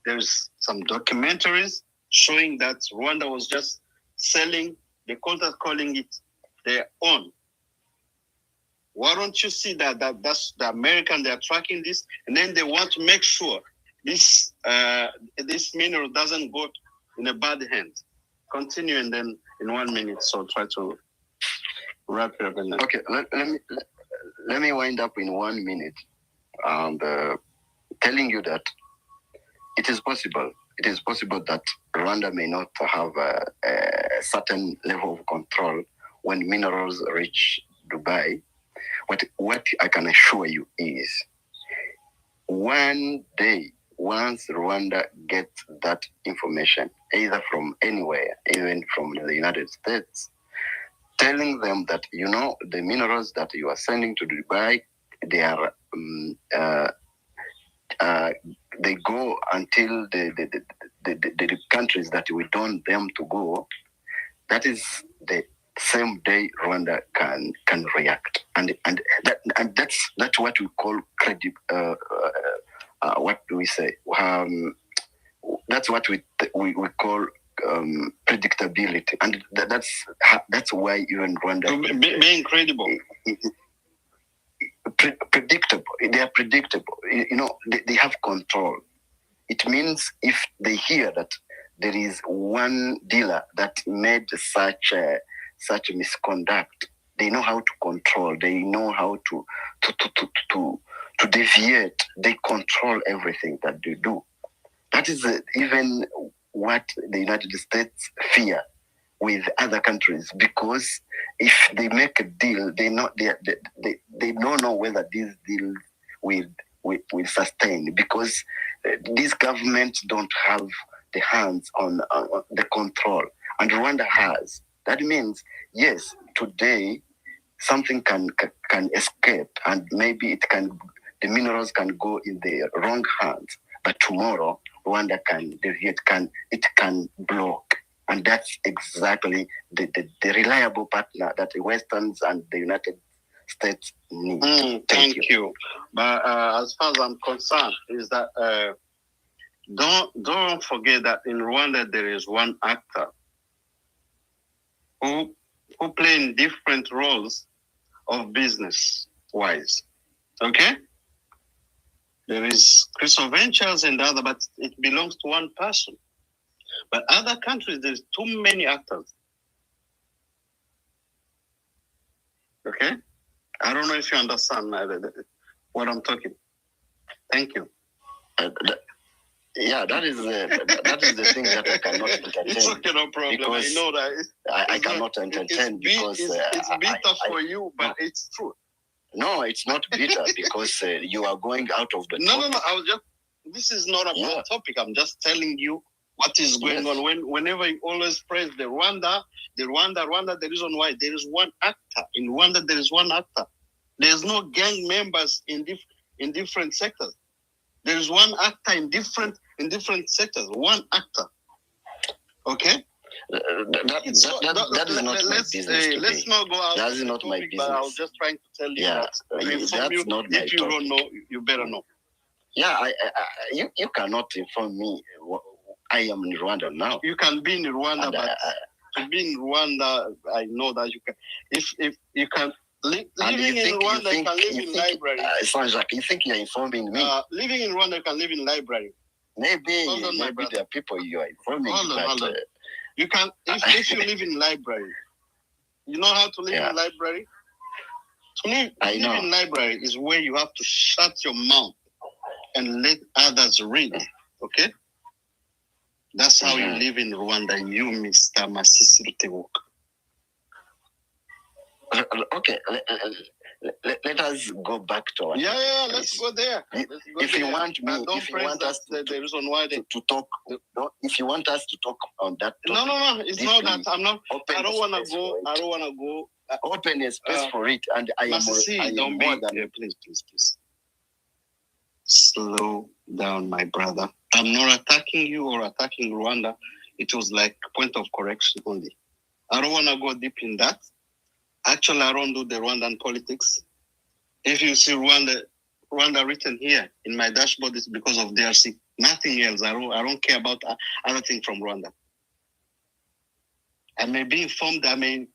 There's some documentaries showing that Rwanda was just selling the coltan, calling it their own. Why don't you see that that's the American, they are tracking this, and then they want to make sure this mineral doesn't go in a bad hand. Continue, and then in 1 minute, so try to wrap it up.
Okay, let me wind up in 1 minute, and telling you that it is possible. It is possible that Rwanda may not have a certain level of control when minerals reach Dubai. But what I can assure you is, one day, once Rwanda gets that information, either from anywhere, even from the United States, telling them that, the minerals that you are sending to Dubai, they are they go until the countries that we want them to go. That is the same day Rwanda can react, and that's what we call credible. What do we say? That's what we call predictability, and that's why even Rwanda
being credible.
Predictable. They are predictable. They have control. It means if they hear that there is one dealer that made such misconduct, they know how to control. They know how to deviate. They control everything that they do. That is even what the United States fear with other countries, because if they make a deal, they don't know whether this deal will sustain, because these governments don't have the hands on the control, and Rwanda has. That means, yes, today something can escape, and maybe the minerals can go in the wrong hands, but tomorrow Rwanda can deviate, it can block. And that's exactly the reliable partner that the Westerns and the United States need.
Thank you. But as far as I'm concerned, is that don't forget that in Rwanda there is one actor who playing different roles of business wise. Okay? There is Crystal Ventures and other, but it belongs to one person. But other countries, there's too many actors. Okay? I don't know if you understand what I'm talking. Thank you.
That is the thing that I cannot entertain.
It's okay, no problem.
Because
I know that.
I cannot entertain because...
It's bitter for you, but it's true.
No, it's not bitter because you are going out of the topic.
No. This is not about topic. I'm just telling you what is going on. Whenever you always praise the Rwanda, the reason why there is one actor. In Rwanda, there is one actor. There's no gang members in different sectors. There is one actor in different sectors. One actor. Okay?
That is not my business.
Let's not go out.
That is not my business.
But I was just trying to tell you that.
That's not my
if you don't know, you better know.
Yeah, you cannot inform me. I am in Rwanda now.
You can be in Rwanda, but to be in Rwanda, I know that you can. If you can. Living in Rwanda, you can live in library.
Jean-Jacques, you think you're informing me?
Living in Rwanda, you can live in library.
Maybe there are people you are informing.
Hold on. You can, if you live in library, you know how to live in library? To live in library is where you have to shut your mouth and let others read. Okay? That's how you live in Rwanda, you, Mr. Masisi Rutebuka.
Okay, let us go back to our
let's go there.
If you want me, if you want us to talk, if you want us to talk on that topic,
no, it's not that. I'm not. I don't want to go.
Open a space for it, and I am more than.
Please. Slow down, my brother. I'm not attacking you or attacking Rwanda. It was like a point of correction only. I don't want to go deep in that. Actually, I don't do the Rwandan politics. If you see Rwanda written here in my dashboard, it's because of DRC. Nothing else. I don't care about other things from Rwanda. I may be informed. I may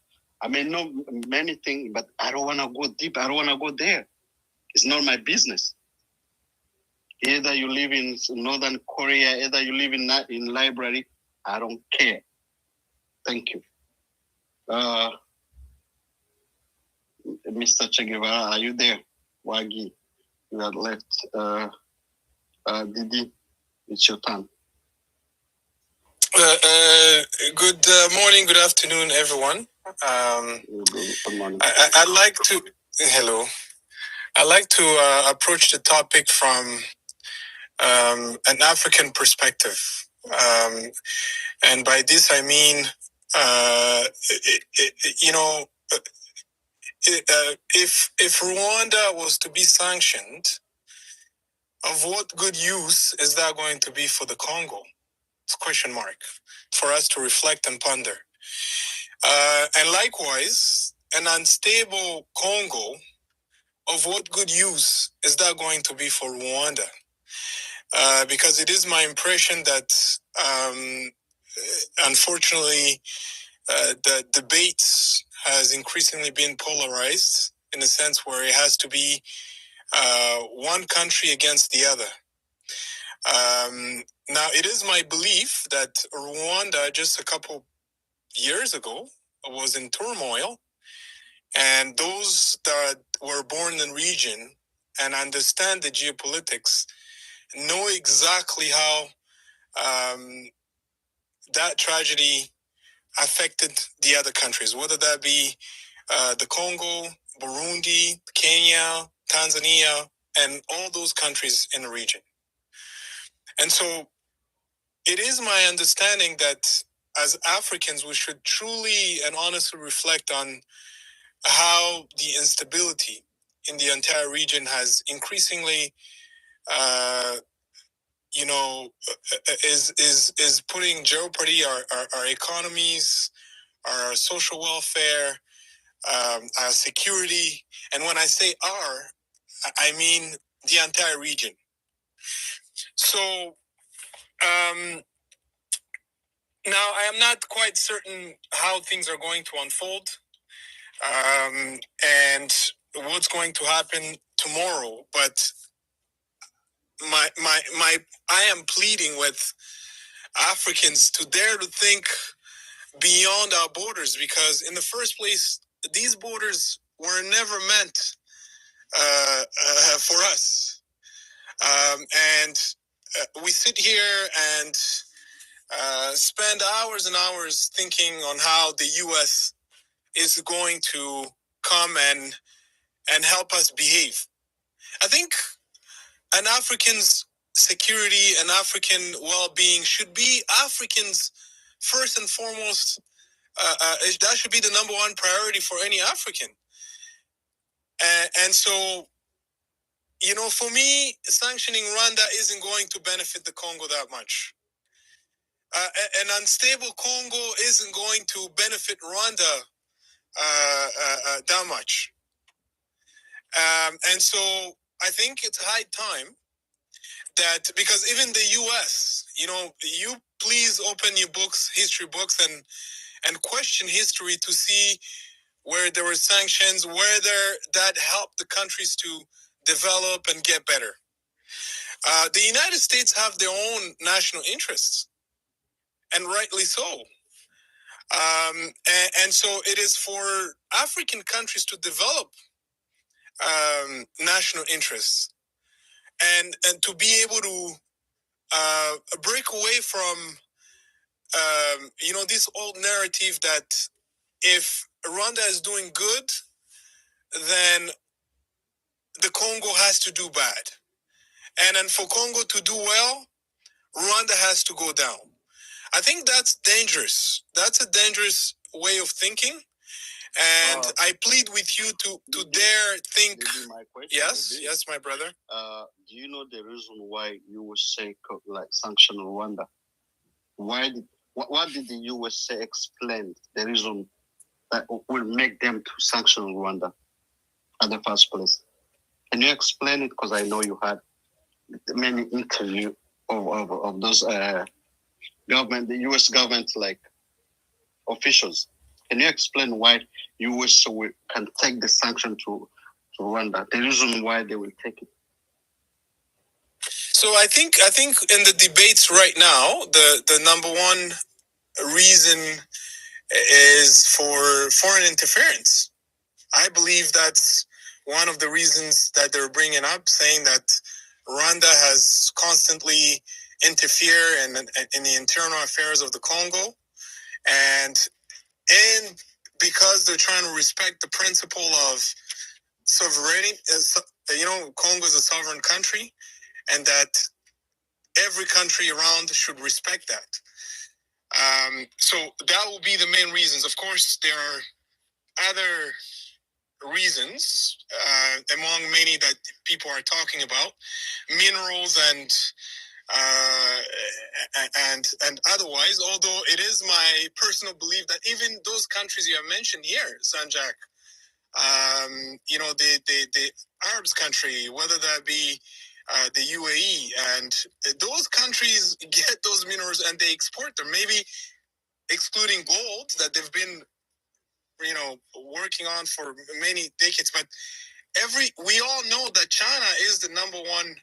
know many things, but I don't want to go deep. I don't want to go there. It's not my business. Either you live in Northern Korea, either you live in library. I don't care. Thank you. Mr. Che Guevara, are you there? Wagi, you had left. Didi, it's your turn.
Good morning, good afternoon, everyone.
Good morning.
I'd like to, hello. I'd like to approach the topic from an African perspective. And by this, I mean, if Rwanda was to be sanctioned, of what good use is that going to be for the Congo? It's a question mark for us to reflect and ponder. And likewise, an unstable Congo, of what good use is that going to be for Rwanda? Because it is my impression that, unfortunately, the debates has increasingly been polarized in a sense where it has to be one country against the other. Now, it is my belief that Rwanda, just a couple years ago, was in turmoil, and those that were born in the region and understand the geopolitics know exactly how that tragedy affected the other countries, whether that be the Congo, Burundi, Kenya, Tanzania, and all those countries in the region. And so it is my understanding that as Africans, we should truly and honestly reflect on how the instability in the entire region has increasingly, is putting jeopardy our economies, our social welfare, our security. And when I say I mean the entire region. So now I am not quite certain how things are going to unfold, and what's going to happen tomorrow. But I am pleading with Africans to dare to think beyond our borders, because in the first place, these borders were never meant for us. And we sit here and spend hours and hours thinking on how the U.S. is going to come and help us behave. I think an African's security and African well-being should be Africans first and foremost. That should be the number one priority for any African. And so, for me, sanctioning Rwanda isn't going to benefit the Congo that much. An unstable Congo isn't going to benefit Rwanda that much. And so I think it's high time that because even the U.S., you please open your books, history books, and question history to see where there were sanctions, whether that helped the countries to develop and get better. The United States have their own national interests, and rightly so. And so it is for African countries to develop national interests and to be able to break away from this old narrative that if Rwanda is doing good, then the Congo has to do bad. And then for Congo to do well, Rwanda has to go down. I think that's dangerous. That's a dangerous way of thinking. And I plead with you to dare think. Yes, my brother.
Do you know the reason why USA sanction Rwanda? What did the USA explain the reason that will make them to sanction Rwanda in the first place? Can you explain it? Because I know you had many interviews of those the U.S. government officials. Can you explain why U.S. can take the sanction to Rwanda? The reason why they will take it.
So I think in the debates right now, the number one reason is for foreign interference. I believe that's one of the reasons that they're bringing up, saying that Rwanda has constantly interfered in the internal affairs of the Congo, and because they're trying to respect the principle of sovereignty, Congo is a sovereign country, and that every country around should respect that. So that will be the main reasons. Of course, there are other reasons among many that people are talking about, minerals and otherwise. Although it is my personal belief that even those countries you have mentioned here, Sanjak, the Arabs country, whether that be the UAE, and those countries get those minerals and they export them, maybe excluding gold that they've been working on for many decades. But we all know that China is the number one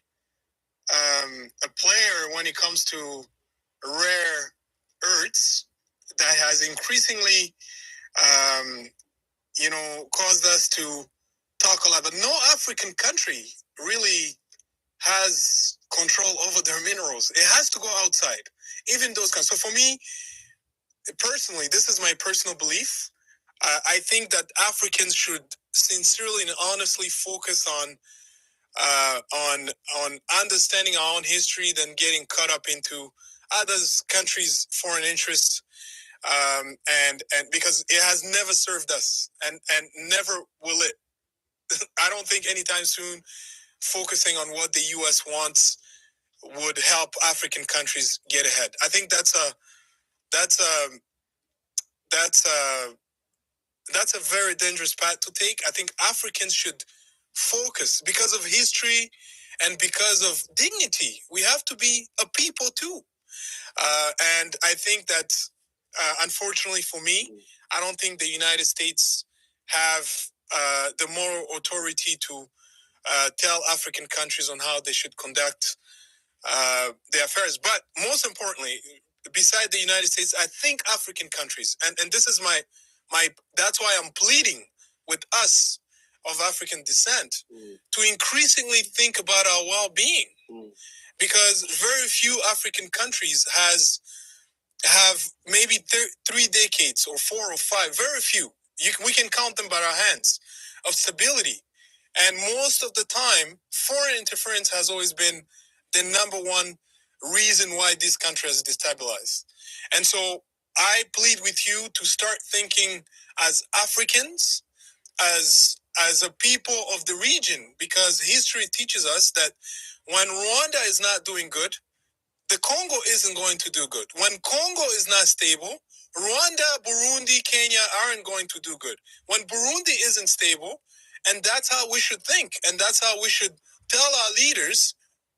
a player when it comes to rare earths that has increasingly caused us to talk a lot. But no African country really has control over their minerals. It has to go outside, even those countries. So for me, personally, this is my personal belief. I think that Africans should sincerely and honestly focus on understanding our own history than getting caught up into others' countries' foreign interests, and because it has never served us and never will it. I don't think anytime soon focusing on what the U.S. wants would help African countries get ahead. I think that's a very dangerous path to take. I think Africans should focus because of history and because of dignity. We have to be a people too. And I think that, unfortunately for me, I don't think the United States have the moral authority to tell African countries on how they should conduct their affairs. But most importantly, beside the United States, I think African countries, and this is my that's why I'm pleading with us of African descent to increasingly think about our well-being, because very few African countries have maybe 3 decades or 4 or 5, very few. We can count them by our hands of stability. And most of the time, foreign interference has always been the number one reason why this country has destabilized. And so I plead with you to start thinking as Africans, as a people of the region, because history teaches us that when Rwanda is not doing good, the Congo isn't going to do good. When Congo is not stable, Rwanda, Burundi, Kenya aren't going to do good. When Burundi isn't stable, and that's how we should think, and that's how we should tell our leaders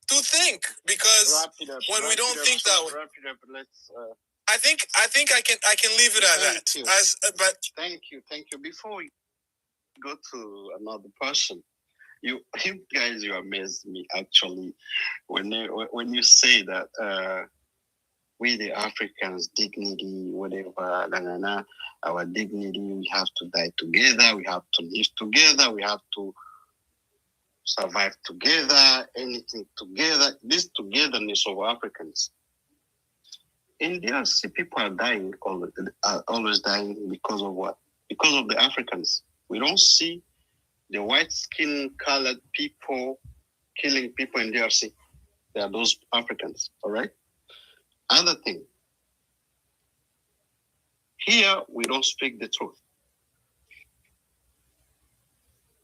to think, because when we don't think that way,
let's.
I think I can leave it at that.
You.
But
thank you. Before we go to another person, you guys, you amaze me actually when you say that we the Africans dignity, whatever, our dignity, we have to die together, we have to live together, we have to survive together, anything together. This togetherness of Africans. In DRC, people are dying, always dying because of what? Because of the Africans. We don't see the white skin colored people killing people in DRC. They are those Africans, all right? Other thing, here we don't speak the truth.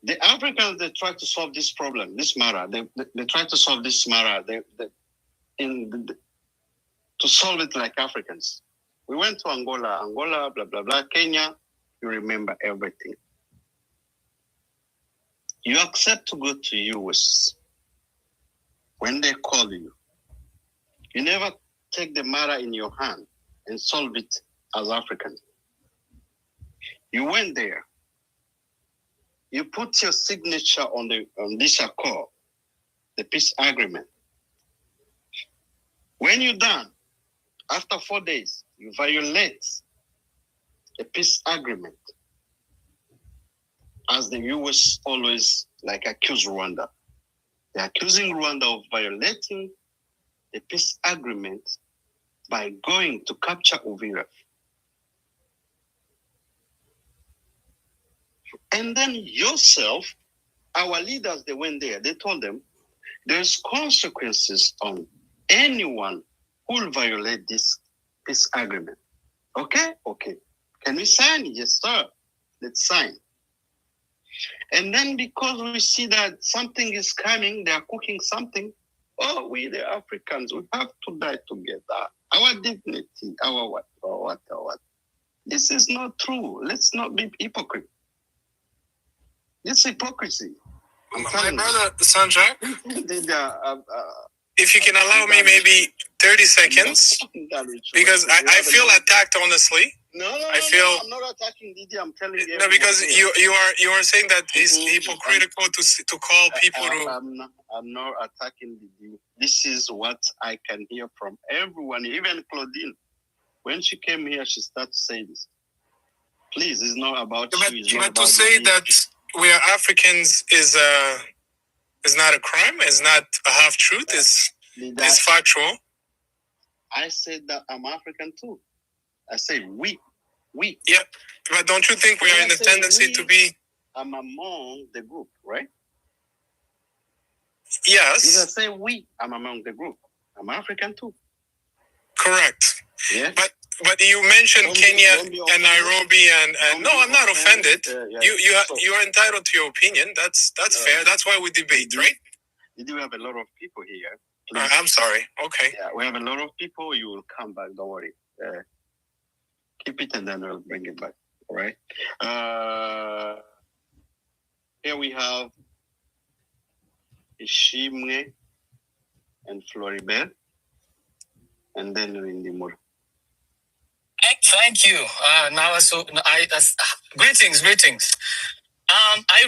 The Africans, they try to solve this problem, this matter. They try to solve this matter. To solve it like Africans. We went to Angola, blah, blah, blah. Kenya, you remember everything. You accept to go to US when they call you. You never take the matter in your hand and solve it as Africans. You went there. You put your signature on this accord, the peace agreement. When you're done, after 4 days, you violate the peace agreement, as the US always accuse Rwanda. They're accusing Rwanda of violating the peace agreement by going to capture Uvira. And then yourself, our leaders, they went there. They told them there's consequences on anyone who will violate this peace agreement. Okay? Can we sign? Yes, sir. Let's sign. And then because we see that something is coming, they are cooking something. Oh, we the Africans, we have to die together. Our dignity, our what. This is not true. Let's not be hypocrite. It's hypocrisy.
My brother, Sanjay, if you can allow me maybe 30 seconds, because I feel attacked, honestly.
No, I'm not attacking Didi. I'm telling you.
No, because you are saying that it's hypocritical to call people to.
I'm not attacking Didi. This is what I can hear from everyone, even Claudine. When she came here, she started to say this. Please, it's not about you.
But to say that we are Africans is not a crime. It's not a half truth. It's factual.
I said that I'm African too. I say we.
Yeah, but don't you think we are in the tendency to be?
I'm among the group, right?
Yes.
If I say we, I'm among the group. I'm African too.
Correct.
Yeah.
But you mentioned Kenya and Nairobi and no, I'm not offended. You are entitled to your opinion. That's fair. That's why we debate, right?
We do have a lot of people here.
I'm sorry. Okay.
Yeah, we have a lot of people. You will come back. Don't worry. Keep it and then we'll bring it back. All right. Here we have Ishimwe and Floribert, and then Rindimur.
Thank you. Greetings. I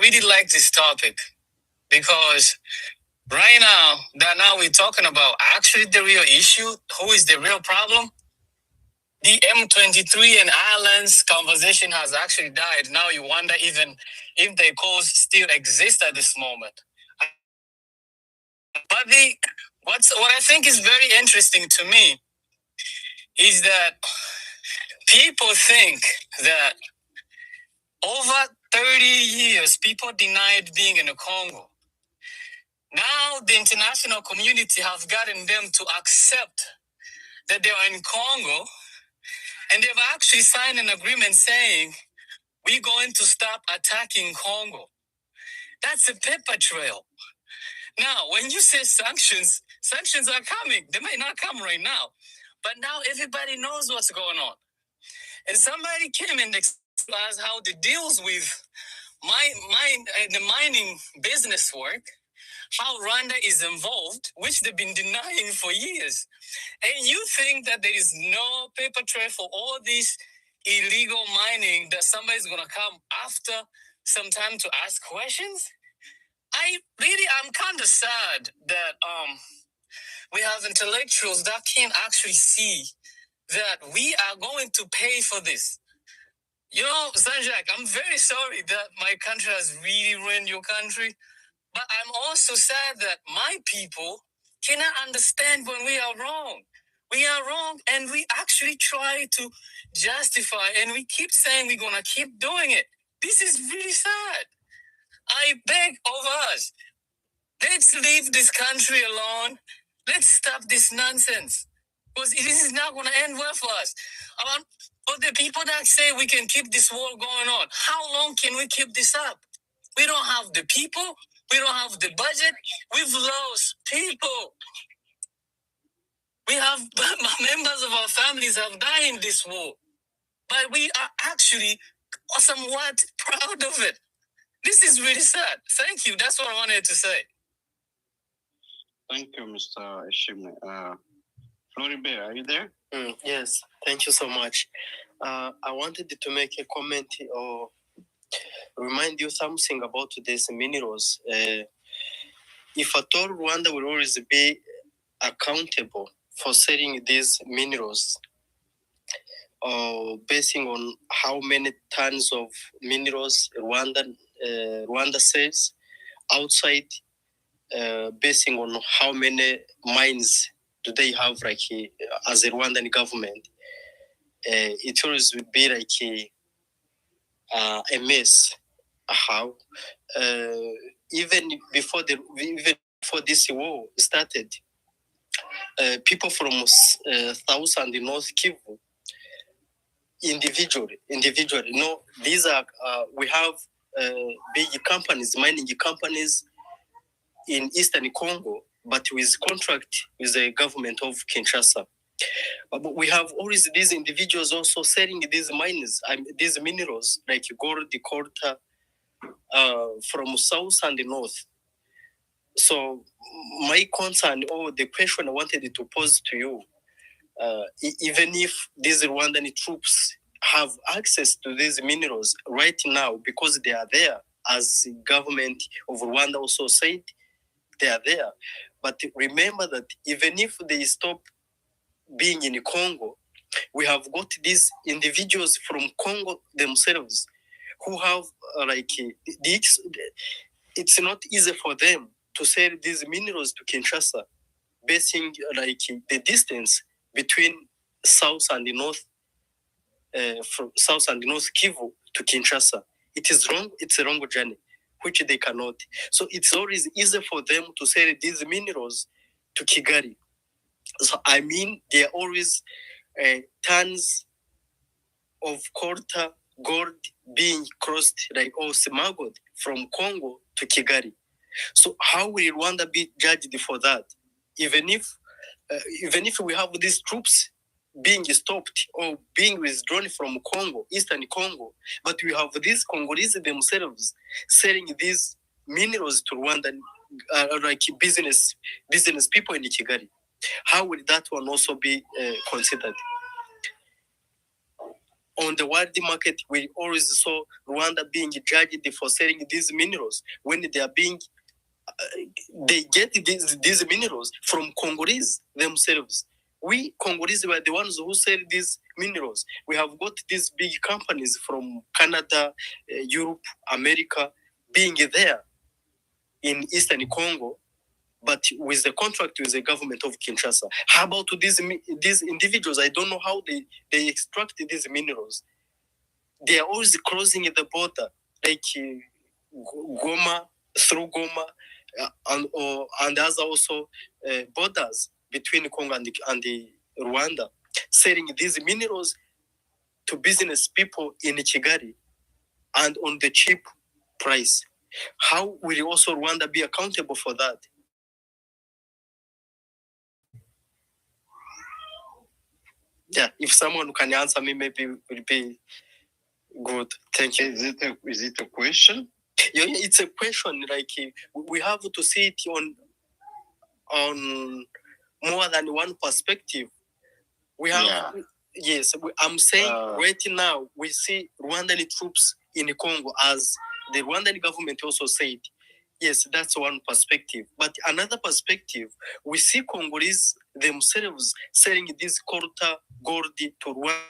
really like this topic because right now we're talking about actually the real issue. Who is the real problem? The M23 and islands conversation has actually died. Now you wonder even if the cause still exists at this moment. But what I think is very interesting to me is that people think that over 30 years, people denied being in the Congo. Now the international community have gotten them to accept that they are in Congo, and they've actually signed an agreement saying, we're going to stop attacking Congo. That's a paper trail. Now, when you say sanctions are coming. They may not come right now, but now everybody knows what's going on. And somebody came and explained how the deals with the mining business work. how Rwanda is involved, which they've been denying for years. And you think that there is no paper trail for all this illegal mining, that somebody's going to come after some time to ask questions? I'm kind of sad that we have intellectuals that can actually see that we are going to pay for this. You know, Sanjak, I'm very sorry that my country has really ruined your country, but I'm also sad that my people cannot understand when we are wrong. We are wrong, and we actually try to justify, and we keep saying we're going to keep doing it. This is really sad. I beg of us, let's leave this country alone. Let's stop this nonsense, because this is not going to end well for us. For the people that say we can keep this war going on, how long can we keep this up? We don't have the people. We don't have the budget. We've lost people. We have members of our families have died in this war, but we are actually somewhat proud of it. This is really sad. Thank you. That's what I wanted to say.
Thank you, Mr. Ishimwe. Floribert, are you there?
Yes, thank you so much. I wanted to make a comment or remind you something about these minerals. If at all, Rwanda will always be accountable for selling these minerals, basing on how many tons of minerals Rwanda sells outside, basing on how many mines do they have, like as a Rwandan government. It always will be like a mess. How even before this war started, people from South and North Kivu, individually, no, these are we have big companies, mining companies in Eastern Congo, but with contract with the government of Kinshasa. But we have always these individuals also selling these mines, these minerals like gold, coltan, from south and north. So my concern, or the question I wanted to pose to you, even if these Rwandan troops have access to these minerals right now because they are there, as the government of Rwanda also said, they are there. But remember that even if they stop being in Congo, we have got these individuals from Congo themselves who have it's not easy for them to sell these minerals to Kinshasa, basing the distance between south and north, from south and north Kivu to Kinshasa. It is wrong. It's a wrong journey, which they cannot. So it's always easy for them to sell these minerals to Kigali. So I mean, there are always tons of coltan, gold being crossed or smuggled from Congo to Kigali. So how will Rwanda be judged for that? Even if we have these troops being stopped or being withdrawn from Congo, Eastern Congo, but we have these Congolese themselves selling these minerals to Rwandan, business people in Kigali. How will that one also be considered? On the world market, we always saw Rwanda being judged for selling these minerals when they are being they get these minerals from Congolese themselves. We Congolese were the ones who sell these minerals. We have got these big companies from Canada, Europe, America being there in Eastern Congo, but with the contract with the government of Kinshasa. How about these individuals? I don't know how they extract these minerals. They are always crossing the border, like Goma, through Goma, and there's also borders between Congo and the Rwanda, selling these minerals to business people in Kigali and on the cheap price. How will also Rwanda be accountable for that? Yeah, if someone can answer me, maybe it will be good. Thank you.
Is it a question?
It's a question like we have to see it on more than one perspective. We have yes. I'm saying right now we see Rwandan troops in Congo, as the Rwandan government also said. Yes, that's one perspective. But another perspective, we see Congolese themselves selling this coltan gold to Rwanda.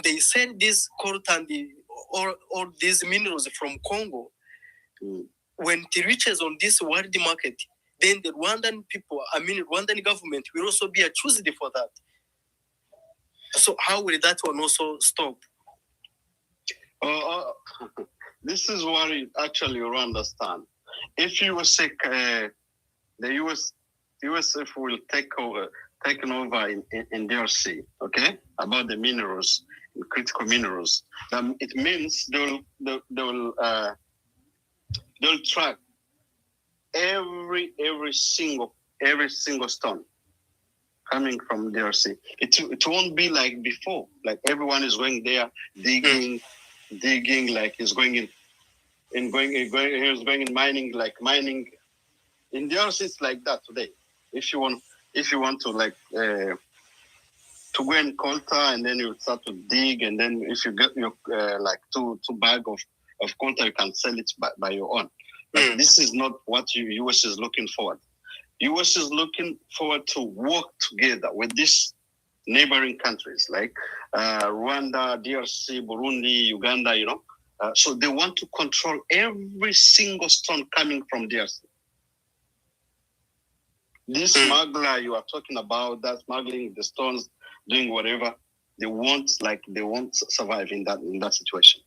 They sell this coltan or these minerals from Congo. When it reaches on this world market, then the Rwandan people, Rwandan government will also be accused for that. So how will that one also stop?
This is what actually you understand. If you say the USF will taken over in DRC, okay, about the minerals, critical minerals, it means they'll track every single stone coming from DRC. It won't be like before. Like everyone is going there digging, like is going in mining, like mining. In DRC, it's like that today. If you want to like to go in colta, and then you start to dig, and then if you get your like two bag of colta, you can sell it by your own. But this is not what US is looking forward. US is looking forward to work together with these neighboring countries like Rwanda, DRC, Burundi, Uganda, so they want to control every single stone coming from DRC. This smuggler you are talking about, that smuggling the stones, doing whatever, they won't survive in that situation.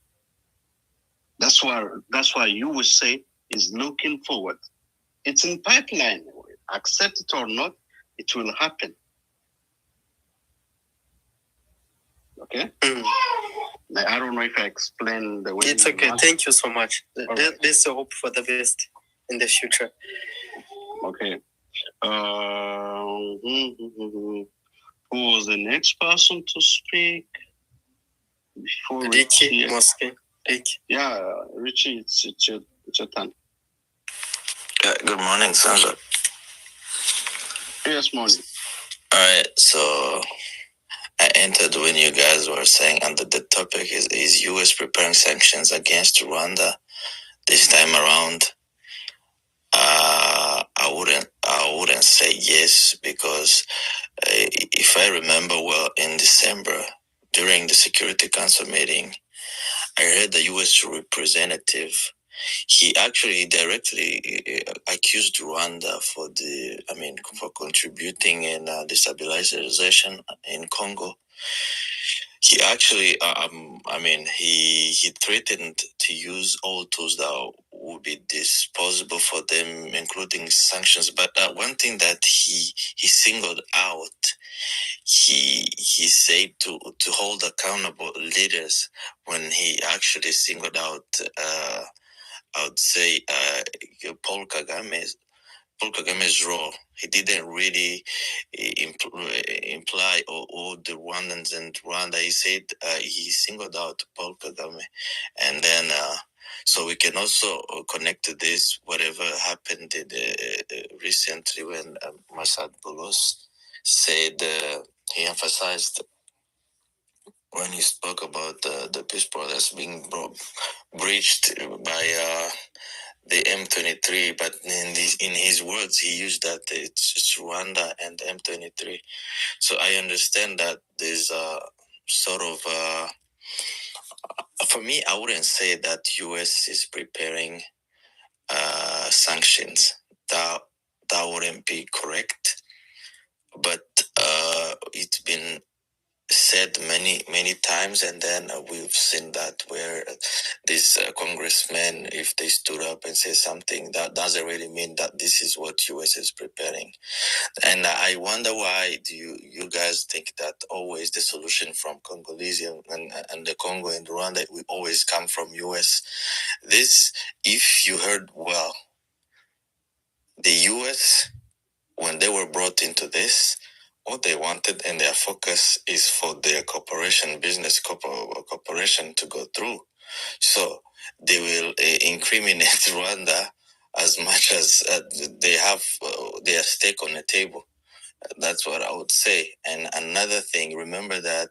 That's why you would say is looking forward. It's in pipeline. Accept it or not, it will happen. Okay? I don't know if I explained the way.
It's okay. Thank you so much. There's a hope for the best in the future.
Okay. Who was the next person to speak? Before
Ricky Mosque. Ricky.
Yeah, Richie, it's your turn.
Good morning, Sandra.
Yes, morning.
All right, so I entered when you guys were saying, and the topic is U.S. preparing sanctions against Rwanda this time around. I wouldn't say yes, because if I remember well, in December during the Security Council meeting, I heard the U.S. representative. He actually directly accused Rwanda for contributing in destabilization in Congo. He actually, he threatened to use all tools that would be disposable for them, including sanctions. But one thing that he singled out, he said to hold accountable leaders. When he actually singled out, I would say Paul Kagame's role. He didn't really imply all the Rwandans and Rwanda. He said he singled out Paul Kagame. And then, so we can also connect to this, whatever happened recently when Masad Boulos said, he emphasized when he spoke about the peace process being breached by the M23, but in his words, he used that it's Rwanda and M23. So I understand that there's a sort of, for me, I wouldn't say that US is preparing sanctions. That wouldn't be correct. But it's been said many times, and then we've seen that where these congressmen, if they stood up and say something, that doesn't really mean that this is what US is preparing. And I wonder, why do you guys think that always the solution from Congolese and the Congo and Rwanda will always come from US? This, if you heard well, the US, when they were brought into this, what they wanted and their focus is for their business cooperation to go through. So they will incriminate Rwanda as much as they have their stake on the table. That's what I would say. And another thing, remember that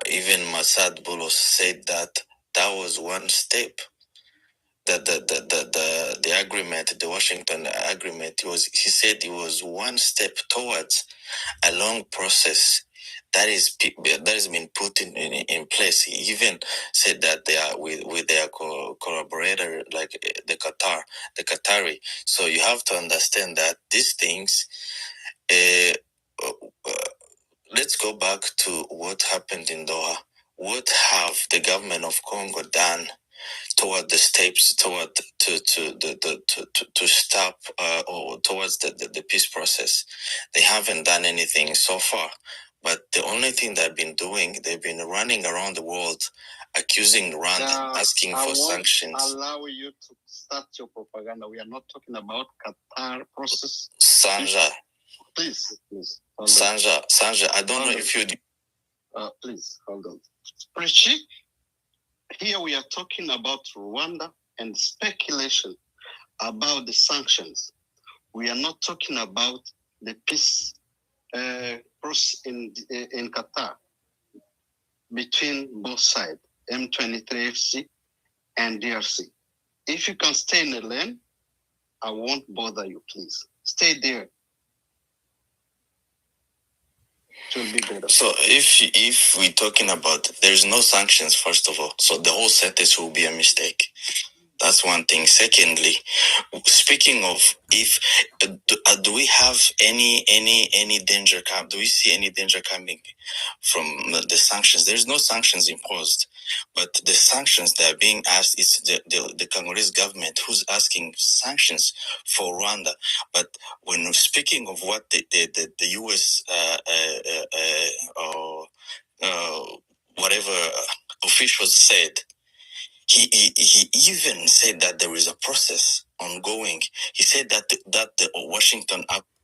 even Masad Bulos said that that was one step. That the agreement, the Washington agreement, he said it was one step towards a long process that has been put in place. He even said that they are with their collaborator, like the Qatari. So you have to understand that these things. Uh, uh, let's go back to what happened in Doha. What have the government of Congo done toward the steps to stop or towards the peace process? They haven't done anything so far. But the only thing they've been doing, they've been running around the world accusing Rwanda, asking for sanctions.
Allow you to start your propaganda. We are not talking about Qatar process.
Sanja.
Please.
Sanja, I don't know if you...
Please, hold on. Prechi, here we are talking about Rwanda and speculation about the sanctions. We are not talking about the peace process in Qatar between both sides, M23 FC and DRC. If you can stay in the lane, I won't bother you, please. Stay there. It will be better.
So if we're talking about, there's no sanctions, first of all, so the whole sentence will be a mistake. That's one thing. Secondly, speaking of, if do we have any danger come? Do we see any danger coming from the sanctions? There's no sanctions imposed, but the sanctions that are being asked is the Congolese government who's asking sanctions for Rwanda. But when speaking of what the U.S. Whatever officials said. He even said that there is a process ongoing. He said that the Washington